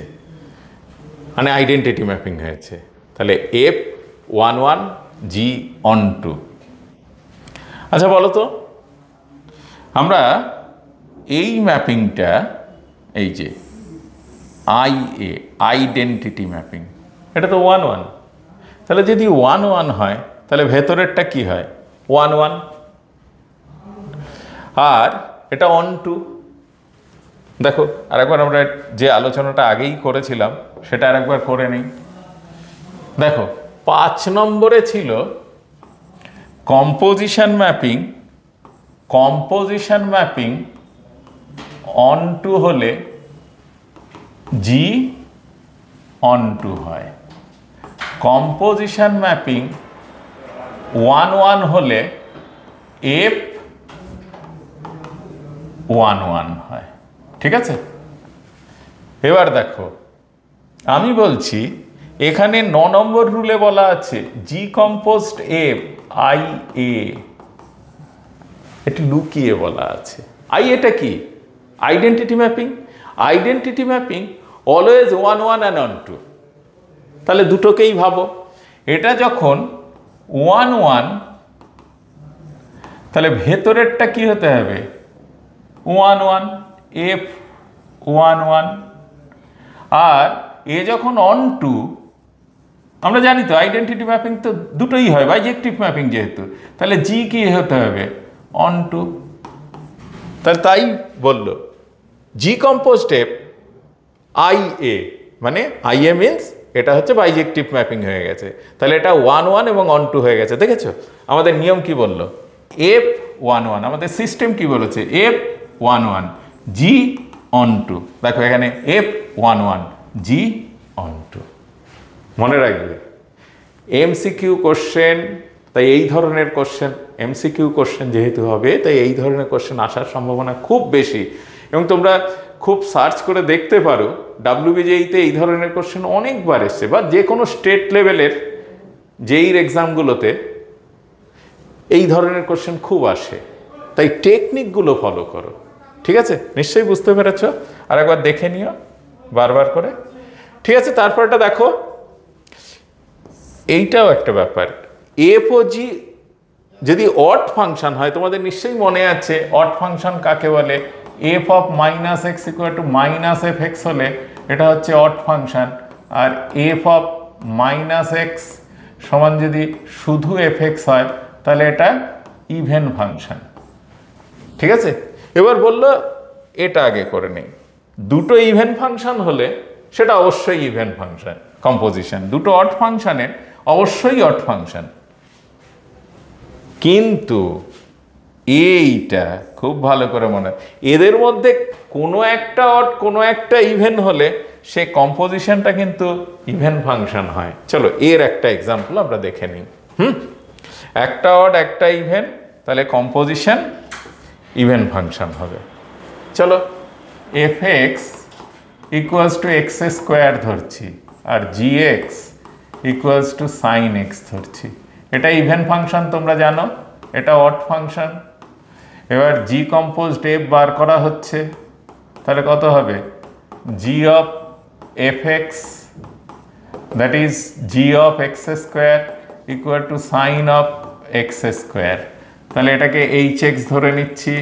মানে আইডেন্টিটি ম্যাপিং হয়েছে। তাহলে এফ 1 1 জি অন টু। আচ্ছা বলো তো, আমরা এই ম্যাপিংটা, এই যে আই এ আইডেন্টিটি ম্যাপিং, এটা তো 1 1, তাহলে যদি 1 1 হয় তাহলে ভেতরেরটা কি হয় 1 1, আর এটা অন টু। দেখো আরেকবার আমরা যে আলোচনাটা আগেই করেছিলাম সেটা আরেকবার করে নিই। দেখো 5 নম্বরে ছিল কম্পোজিশন ম্যাপিং অন টু হলে জি অন টু হয়, কম্পোজিশন ম্যাপিং 1 1 হলে এফ 1 1 হয়। ঠিক আছে, এবার দেখো আমি বলছি এখানে 9 নম্বর রুলে বলা আছে জি কম্পোজড এফ আই এ, একটু লুকিয়ে বলা আছে। আই এটা কি, identity mapping always 1 1 and onto. তাহলে দুটোকেই ভাবো, এটা যখন 1 1 তাহলে ভেতরেরটা কি হতে হবে 1 1 এফ 1 1, আর এ যখন অন টু, আমরা জানি তো আইডেন্টিটি ম্যাপিং তো দুটোই হয় বাইজেক্টিভ ম্যাপিং যেহেতু, তাহলে জি কি হতে হবে অন টু। তাহলে তাই বলল জি কম্পোজড এফ আই এ, মানে আই এ মিনস এটা হচ্ছে বাইজেক্টিভ ম্যাপিং হয়ে গেছে। তাহলে এটা 1 1 এবং অন টু হয়ে গেছে। দেখেছো আমাদের নিয়ম কি বলল, এফ 1 1, আমাদের সিস্টেম কি বলেছে এফ 1 1 জি অন টু। দেখো এখানে এফ 1 1 জি অন টু। মনে রাখবে এমসিকিউ কোশ্চেন, তাই এই ধরনের কোশ্চেন এমসিকিউ কোশ্চেন যেহেতু হবে তাই এই ধরনের কোশ্চেন আসার সম্ভাবনা খুব বেশি। এবং তোমরা খুব সার্চ করে দেখতে পারো ডাব্লিউবিজেইতে এই ধরনের কোশ্চেন অনেকবার এসছে, বা যে কোনো স্টেট লেভেলের জেইর এক্সামগুলোতে এই ধরনের কোশ্চেন খুব আসে। তাই টেকনিকগুলো ফলো করো। ঠিক আছে, নিশ্চয়ই বুঝতে পেরেছ, আর একবার দেখে নিও বারবার করে। ঠিক আছে, তারপরটা দেখো, এইটাও একটা ব্যাপার, এফ ও জি যদি অড ফাংশন হয়, তোমাদের নিশ্চয়ই মনে আছে অড ফাংশন কাকে বলে, F of minus x equal to minus F X হলে এটা হচ্ছে অড ফাংশন, আর এফ অফ মাইনাস এক্স সমান যদি শুধু এফ এক্স হয় তাহলে এটা ইভেন ফাংশন। ঠিক আছে, এবার বললো এটা আগে করে নেই, দুটো ইভেন ফাংশন হলে সেটা অবশ্যই ইভেন ফাংশন কম্পোজিশন, দুটো অড ফাংশনের অবশ্যই অড ফাংশন। কিন্তু এইটা খুব ভালো করে মনে হয়, এদের মধ্যে কোনো একটা অড কোনো একটা ইভেন হলে সে কম্পোজিশনটা কিন্তু ইভেন ফাংশন হয়। চলো এর একটা এক্সাম্পল আমরা দেখে নিই। একটা অড একটা ইভেন, তাহলে কম্পোজিশন ইভেন ফাংশন হবে। চলো f x equals to x square ধরছি, আর জি x equals to sine x ধরছি। এটা ইভেন ফাংশন, তোমরা জানো এটা অড ফাংশন। এবার জি কম্পোজড এফ বার করা হচ্ছে, তাহলে কত হবে? জি of F x that is g of x square equal to sine of x square. তাহলে এটাকে এইচ এক্স ধরে নিচ্ছি,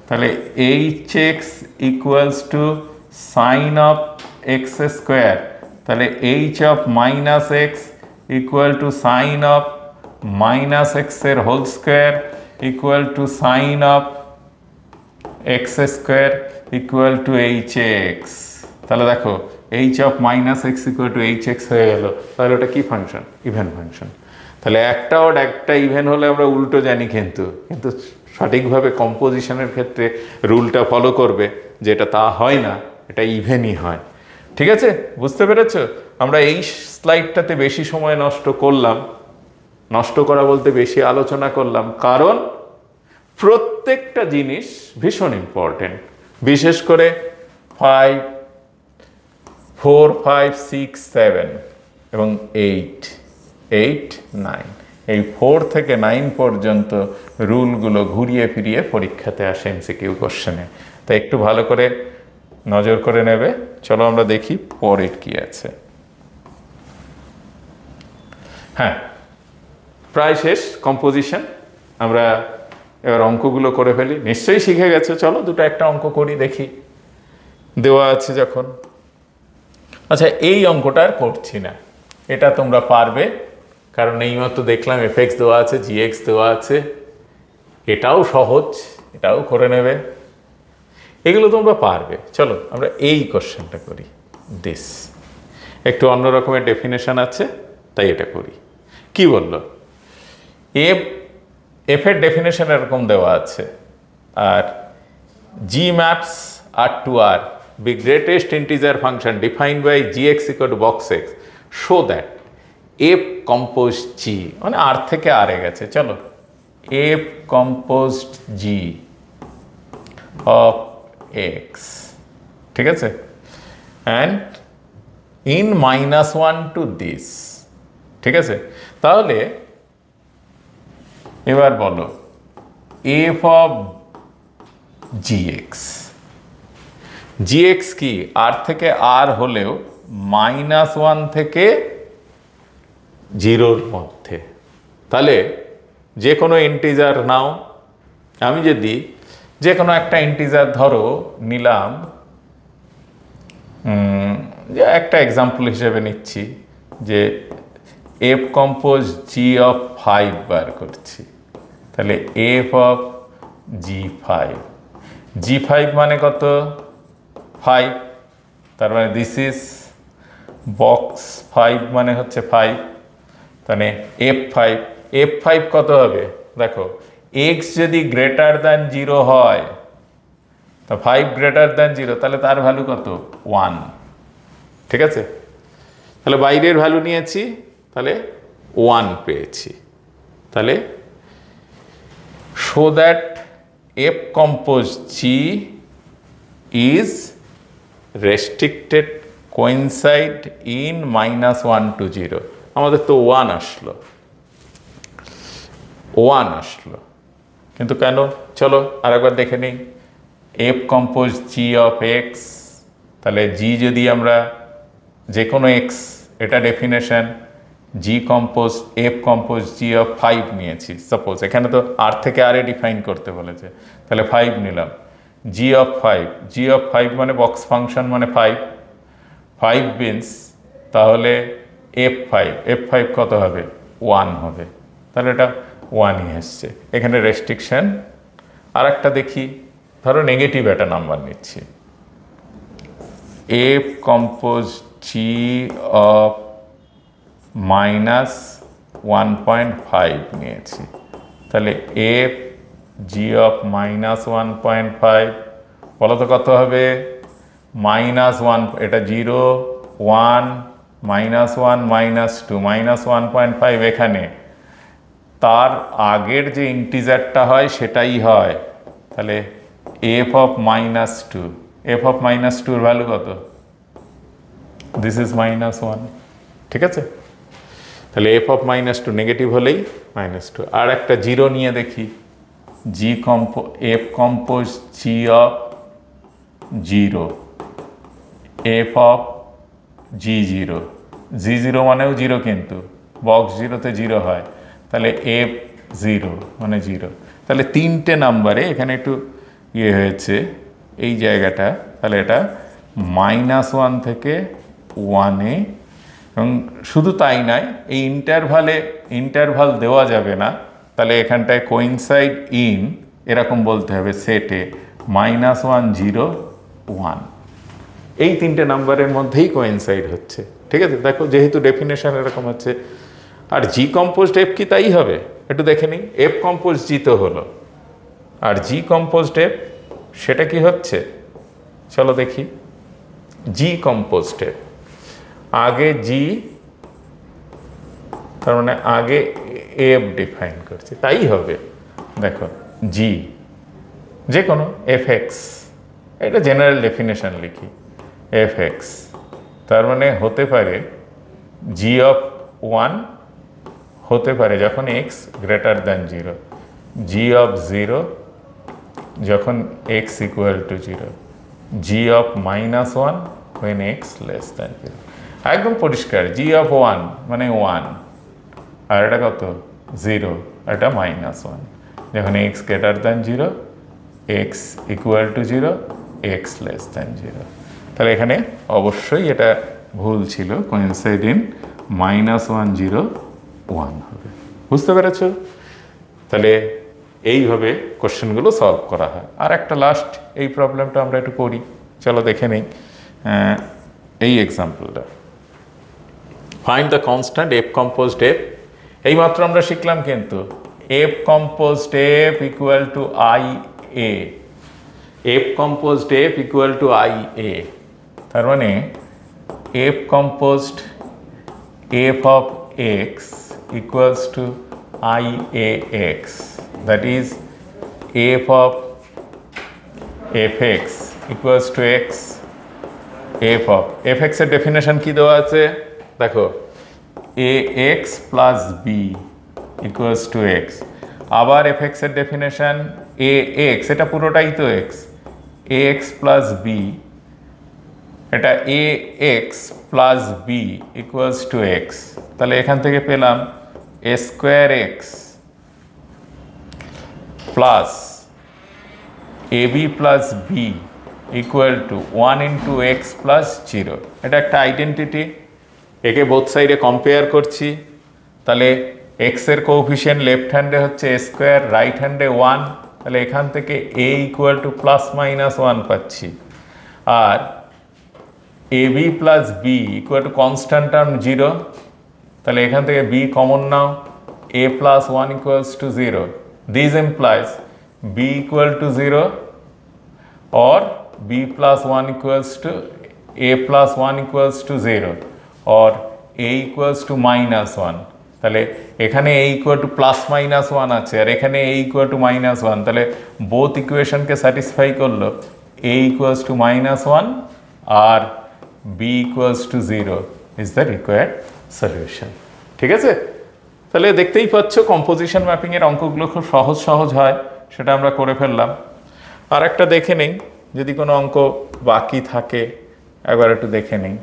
তাহলে h x equals to sine of x square, তাহলে h of minus x equal to sine of minus এক্সের whole square equal to sine of x square equal to h x. তাহলে দেখো h of minus x equal to h x হয়ে গেল। তাহলে ওটা কি ফাংশন? Even function. তাহলে একটা অড একটা ইভেন হলে আমরা উল্টো জানি, কিন্তু সঠিকভাবে কম্পোজিশনের ক্ষেত্রে রুলটা ফলো করবে, যেটা তা হয় না, এটা ইভেনই হয়। ঠিক আছে, বুঝতে পেরেছো? আমরা এই স্লাইডটাতে বেশি সময় নষ্ট করলাম, নষ্ট করা বলতে বেশি আলোচনা করলাম, কারণ প্রত্যেকটা জিনিস ভীষণ ইম্পর্টেন্ট। বিশেষ করে 5, 4, 5, 6, 7 এবং 8, 9, এই 4 থেকে 9 পর্যন্ত রুলগুলো ঘুরিয়ে ফিরিয়ে পরীক্ষাতে আসে এমসিকিউ কোশ্চেনে। তাই একটু ভালো করে নজর করে নেবে। চলো আমরা দেখি পরের কি আছে। হ্যাঁ, প্রায় শেষ কম্পোজিশন। আমরা এবার অঙ্কগুলো করে ফেলি। নিশ্চয়ই শিখে গেছো। চলো দুটো একটা অঙ্ক করি, দেখি দেওয়া আছে যখন। আচ্ছা, এই অঙ্কটা আর করছি না, এটা তোমরা পারবে, কারণ এইমাত্র দেখলাম এফ এক্স দেওয়া আছে, জি এক্স দেওয়া আছে। এটাও সহজ, এটাও করে নেবে, এগুলো তোমরা পারবে। চলো আমরা এই কোশ্চেনটা করি। দিস একটু অন্য রকমের ডেফিনেশন আছে, তাই এটা করি। কি বললো? এফ এর ডেফিনেশন এরকম দেওয়া আছে, আর জি maps R to R be greatest integer function defined by g x equal to box x show that f compose g, মানে আর থেকে আর এ গেছে। চলো f composed G of x, ঠিক আছে, অ্যান্ড ইন -1 টু দিস, ঠিক আছে। তাহলে এবার বলো F of g x, g x কি আর থেকে আর হলেও -1 থেকে 0-র মধ্যে। তাহলে যে কোনো ইন্টিজার নাও, আমি যদি যে কোনো একটা ইন্টিজার ধরো নিলাম, যে একটা এক্সাম্পল হিসেবে নিচ্ছি যে এফ কম্পোজ জি অফ 5 বার করছি। তাহলে এফ অফ G5, G5 মানে কত? 5, তার মানে দিস ইজ বক্স 5 মানে হচ্ছে 5, তাহলে F5 কত হবে? দেখো x যদি গ্রেটার দ্যান 0 হয়, তা 5 গ্রেটার দ্যান 0, তাহলে তার ভ্যালু কত? 1, ঠিক আছে। তাহলে বাইরের ভ্যালু নিয়েছি, তাহলে 1 পেয়েছি। তাহলে show that F compose G is restricted coincide in -1 to 0। আমাদের তো 1 আসলো, কিন্তু কেন? চলো আরেকবার দেখে নিই। F compose G of X, তাহলে G যদি আমরা যে কোনো X, এটা definition, G compose F compose G of 5 নিয়েছি সাপোজ, এখানে তো আর থেকে আরে ডিফাইন করতে বলেছে, তাহলে 5 নিলাম। G অফ 5 মানে বক্স ফাংশন মানে 5 বিনস, তাহলে F5 কত হবে? 1 হবে। তাহলে এটা 1ই এসছে। এখানে রেস্ট্রিকশন। আর একটা দেখি, ধরো নেগেটিভ একটা নাম্বার নিচ্ছি, F কম্পোজ G অফ -1.5 নিয়েছি, তাহলে জি অফ -1.5 বলো তো কত হবে -1 এটা 0 1 -1 -2 -1.5 এখানে তার আগের যে ইন্টিজারটা হয় সেটাই হয় তাহলে f অফ -2 f অফ -2 এর ভ্যালু কত দিস ইজ -1 ঠিক আছে তাহলে f অফ -2 নেগেটিভ হলেই -2 আর একটা জিরো নিয়ে দেখি f compose g of 0 f of g0 g0 মানেও 0 কিন্তু বক্স 0 তে 0 হয় তাহলে f0 মানে 0 তাহলে তিনটে নাম্বারে এখানে একটু ইয়ে হয়েছে এই জায়গাটা তাহলে এটা -1 থেকে 1 এ এবং শুধু তাই নয় এই ইন্টারভাল দেওয়া যাবে না তাহলে এখানটায় কোইনসাইড ইন এরকম বলতে হবে সেটে -1 0 1 এই তিনটে নাম্বারের মধ্যেই কোইনসাইড হচ্ছে ঠিক আছে দেখো যেহেতু ডেফিনেশন এরকম হচ্ছে আর জি কম্পোজড এফ কি তাই হবে একটু দেখে নিই এফ কম্পোজ জি তো হলো আর জি কম্পোজড এফ সেটা কি হচ্ছে চলো দেখি জি কম্পোজড এফ আগে জি তার মানে আগে এফ ডিফাইন করছে তাই হবে দেখো জি যে কোনো এফ এক্স এটা জেনারেল ডেফিনেশন লিখি এফ এক্স তার মানে হতে পারে জি অফ 1 হতে পারে যখন x greater than 0 G of 0 যখন x equal two 0 G of -1 when x less than 0 একদম পরিষ্কার জি অফ 1 মানে 1 আর এটা কত 0 আর এটা -1 যখন x greater than 0 x equal two 0 x less than 0 তাহলে এখানে অবশ্যই এটা ভুল ছিল কোইনসাইড ইন -1 0 1 হবে বুঝতে পেরেছ তাহলে এইভাবে কোশ্চেনগুলো সলভ করা হয় আর একটা লাস্ট এই প্রবলেমটা আমরা একটু করি চলো দেখে নেই এই এক্সাম্পলটা find the constant f composed f এইমাত্র আমরা শিখলাম কিন্তু f composed f equal to I A f composed f equal to I A তার মানে f composed F of x equals to IAX that is f of fx equals to x f of fx এর ডেফিনেশন কি দেওয়া আছে দেখো ax plus b equals to x আবার fx এর ডেফিনেশন ax এটা পুরোটাই তো x ax plus b এটা ax plus b equals to x তাহলে এখান থেকে পেলাম a square x plus ab plus b equal to 1 into x plus 0 এটা একটা আইডেন্টিটি একে বোথ সাইডে কম্পেয়ার করছি তাহলে x এর কোএফিশিয়েন্ট লেফট হ্যান্ডে হচ্ছে a স্কয়ার রাইট হ্যান্ডে 1 তাহলে এখান থেকে a equal to plus minus 1 পাচ্ছি আর ab plus b equal to constant term 0 তাহলে এখান থেকে b common now a plus 1 equals to 0 this implies b equal to 0 or b plus 1 equals to a plus 1 equals to 0 or a equals to minus 1 তাহলে এখানে a equal to plus minus 1 আছে আর এখানে a equal to minus 1 তাহলে both ইকুয়েশনকে স্যাটিসফাই করলো a equals to minus 1 R b equals to 0 is the required solution ঠিক আছে তাহলে দেখতেই পাচ্ছ কম্পোজিশন ম্যাপিং এর অঙ্কগুলো খুব সহজ হয় সেটা আমরা করে ফেললাম আর একটা দেখে নেই যদি কোনো অঙ্ক বাকি থাকে একবার একটু দেখে নেই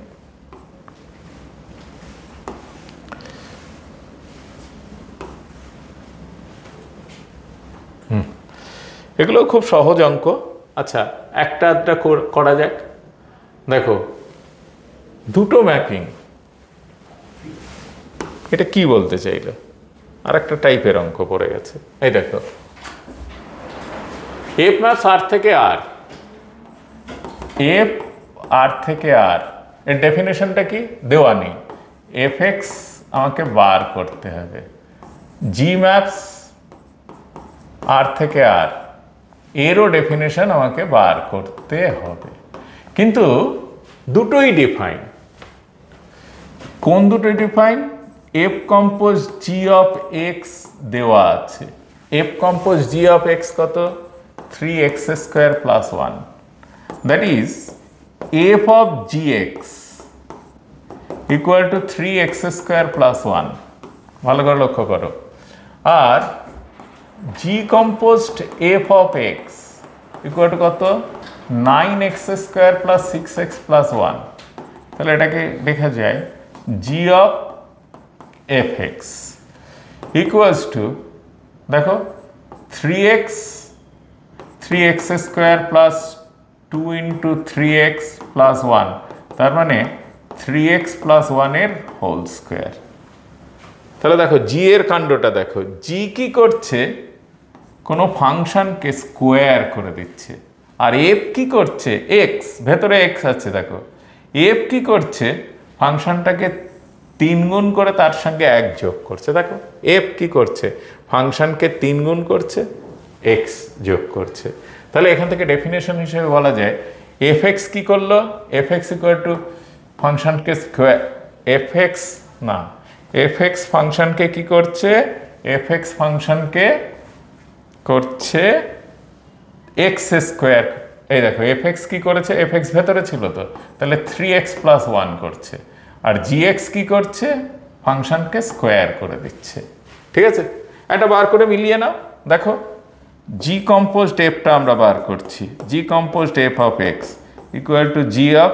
এগুলো খুব সহজ অঙ্ক আচ্ছা একটা করা যাক দেখো দুটো ম্যাপিং এটা কি বলতে চাইলো আর একটা টাইপের অঙ্ক পড়ে গেছে এই দেখো এফ ম্যাপস আর থেকে আর এফ আর থেকে আর এর ডেফিনেশনটা কি দেওয়া নেই এফ এক্স আমাকে বার করতে হবে জি ম্যাপস আর থেকে আর, এরও ডেফিনেশন আমাকে বার করতে হবে। কিন্তু দুটোই ডিফাইন। কোন দুটোই define? F compose g of x দেওয়া আছে। F compose g of x কত? 3x² + 1, that is f of g x equal to 3x² + 1। ভালো করে লক্ষ্য করো। আর জি composed F of x equal to কত? 9x² + 6x + 1। তাহলে এটাকে লেখা যায় g of F x equals to, দেখো 3x² + 2 × 3x + 1, তার মানে 3x + 1 এর হোল স্কোয়ার। তাহলে দেখো জি এর কাণ্ডটা দেখো, জি কি করছে? কোনো ফাংশনকে স্কোয়ার করে দিচ্ছে। আর এফ কি করছে? এক্স, ভেতরে এক্স আছে, দেখো এফ কি করছে? ফাংশনটাকে 3 গুণ করে তার সঙ্গে 1 যোগ করছে। দেখো এফ কি করছে? ফাংশনকে 3 গুণ করছে, এক্স যোগ করছে। তাহলে এখান থেকে ডেফিনেশন হিসেবে বলা যায় এফ এক্স কি করলো? এফ এক্স ইকুয়াল টু ফাংশনকে স্কোয়ার, এফ এক্স না, এফ এক্স ফাংশনকে কি করছে? এফ এক্স ফাংশনকে করছে x²। এই দেখো এফ এক্স কি করেছে? এফ এক্স ভেতরে ছিল তো, তাহলে 3x + 1 করছে। আর জি এক্স কি করছে? ফাংশনকে স্কোয়ার করে দিচ্ছে। ঠিক আছে, এটা বার করে মিলিয়ে নাও। দেখো জি কম্পোজড এফটা আমরা বার করছি, g composed F of x equal to G of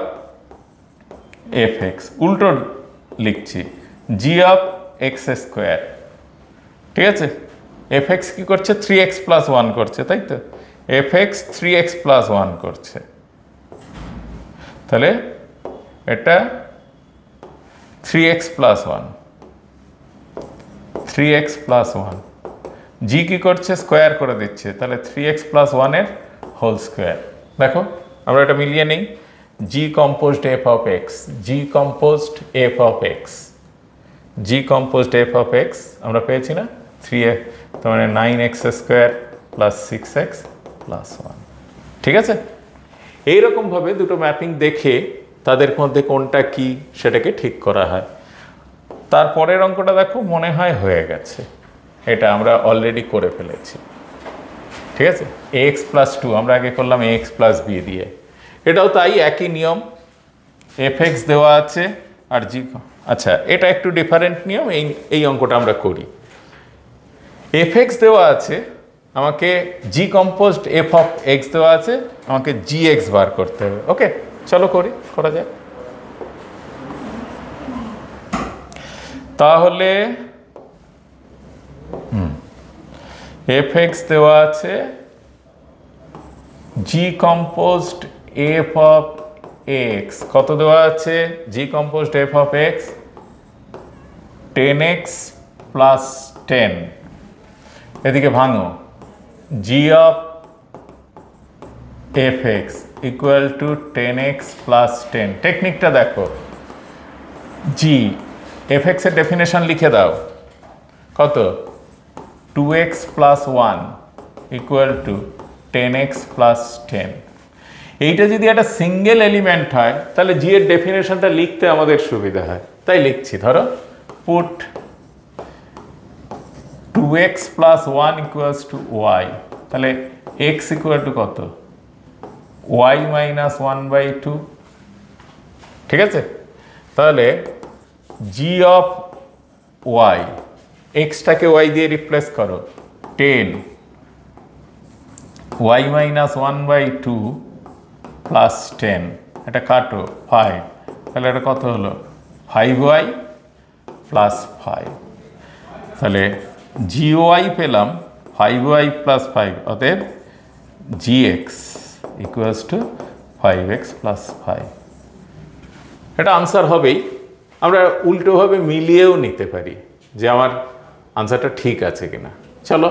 F x, উল্টো লিখছি জি অফ x²। ঠিক আছে, এফ এক্স কি করছে? 3x + 1 করছে, তাই তো? এফ এক্স 3x + 1 করছে, তাহলে এটা 3x + 1, 3x + 1। জি কি করছে? স্কোয়ার করে দিচ্ছে, তাহলে 3x + 1 এর হোল স্কোয়ার। দেখো আমরা এটা মিলিয়ে নেই। G composed F of x, g composed F of x, g composed F of x আমরা পেয়েছি না? 3x, তার মানে 9x² + 6x + 1। ঠিক আছে, এইরকমভাবে দুটো ম্যাপিং দেখে তাদের মধ্যে কোনটা কি সেটাকে ঠিক করা হয়। তারপরের অঙ্কটা দেখো, মনে হয় হয়ে গেছে, এটা আমরা অলরেডি করে ফেলেছি। ঠিক আছে, ax + 2 আমরা আগে করলাম ax + b দিয়ে, এটাও তাই, একই নিয়ম। এফ এক্স দেওয়া আছে আর জি, আচ্ছা এটা একটু ডিফারেন্ট নিয়ম, এই অঙ্কটা আমরা করি। এফ এক্স দেওয়া আছে, আমাকে জি কম্পোজড এফ অফ এক্স দেওয়া আছে, আমাকে জি এক্স বার করতে হবে। ওকে, চলো করা যায়। তাহলে এফ এক্স দেওয়া আছে, জি কম্পোজড এফ অফ এক্স কত দেওয়া আছে? জি composed F of x 10x + 10, এদিকে ভাঙো, g of F x equal to 10x + 10। টেকনিকটা দেখো, জি এফ এক্স এর ডেফিনেশন লিখে দাও, কত? 2x + 1 equal to 10x + 10। এইটা যদি একটা সিঙ্গেল এলিমেন্ট হয় তাহলে জি এর ডেফিনেশনটা লিখতে আমাদের সুবিধা হয়, তাই লিখছি। ধরো put 2x + 1 equals to y, তাহলে x ইকুয়াল টু কত? y - 1/2। ঠিক আছে, তাহলে জি অফ y, এক্সটাকে y দিয়ে রিপ্লেস করো, 10 y - 1/2 + 10, এটা কাটো 5, তাহলে এটা কত হলো? 5y + 5। তাহলে gy পেলাম 5y + 5, অতএব gx ইকুয়ালস টু 5x + 5। এটা আনসার হবেই। আমরা উল্টোভাবে মিলিয়েও নিতে পারি যে আমার আনসারটা ঠিক আছে কিনা। চলো,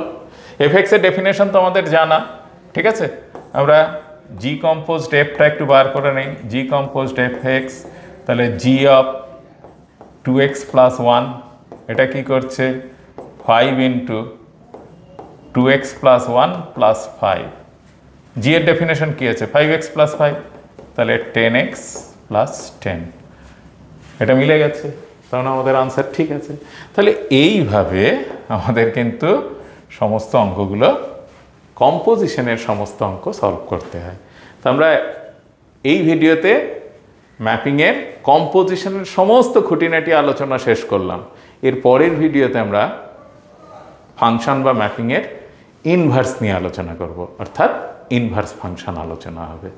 এফ এক্স এর ডেফিনেশন তো আমাদের জানা। ঠিক আছে, আমরা জি কম্পোজড এফটা একটু বার করে নেই। জি কম্পোজড এফ এক্স, তাহলে জি অফ 2x + 1, এটা কি করছে? 5 × 2x প্লাস 1 প্লাস 5, জি এর ডেফিনেশন কি আছে 5x প্লাস 5, তাহলে 10x প্লাস 10, এটা মিলে গেছে, তাহলে আমাদের আনসার ঠিক আছে। তাহলে এইভাবে আমাদের কিন্তু সমস্ত অঙ্কগুলো কম্পোজিশনের সমস্ত অঙ্ক সলভ করতে হয়। তো আমরা এই ভিডিওতে ম্যাপিংয়ের কম্পোজিশনের সমস্ত খুঁটিনাটি আলোচনা শেষ করলাম। এর পরের ভিডিওতে আমরা ফাংশন বা ম্যাপিংয়ের ইনভার্স নিয়ে আলোচনা করব, অর্থাৎ ইনভার্স ফাংশন আলোচনা হবে।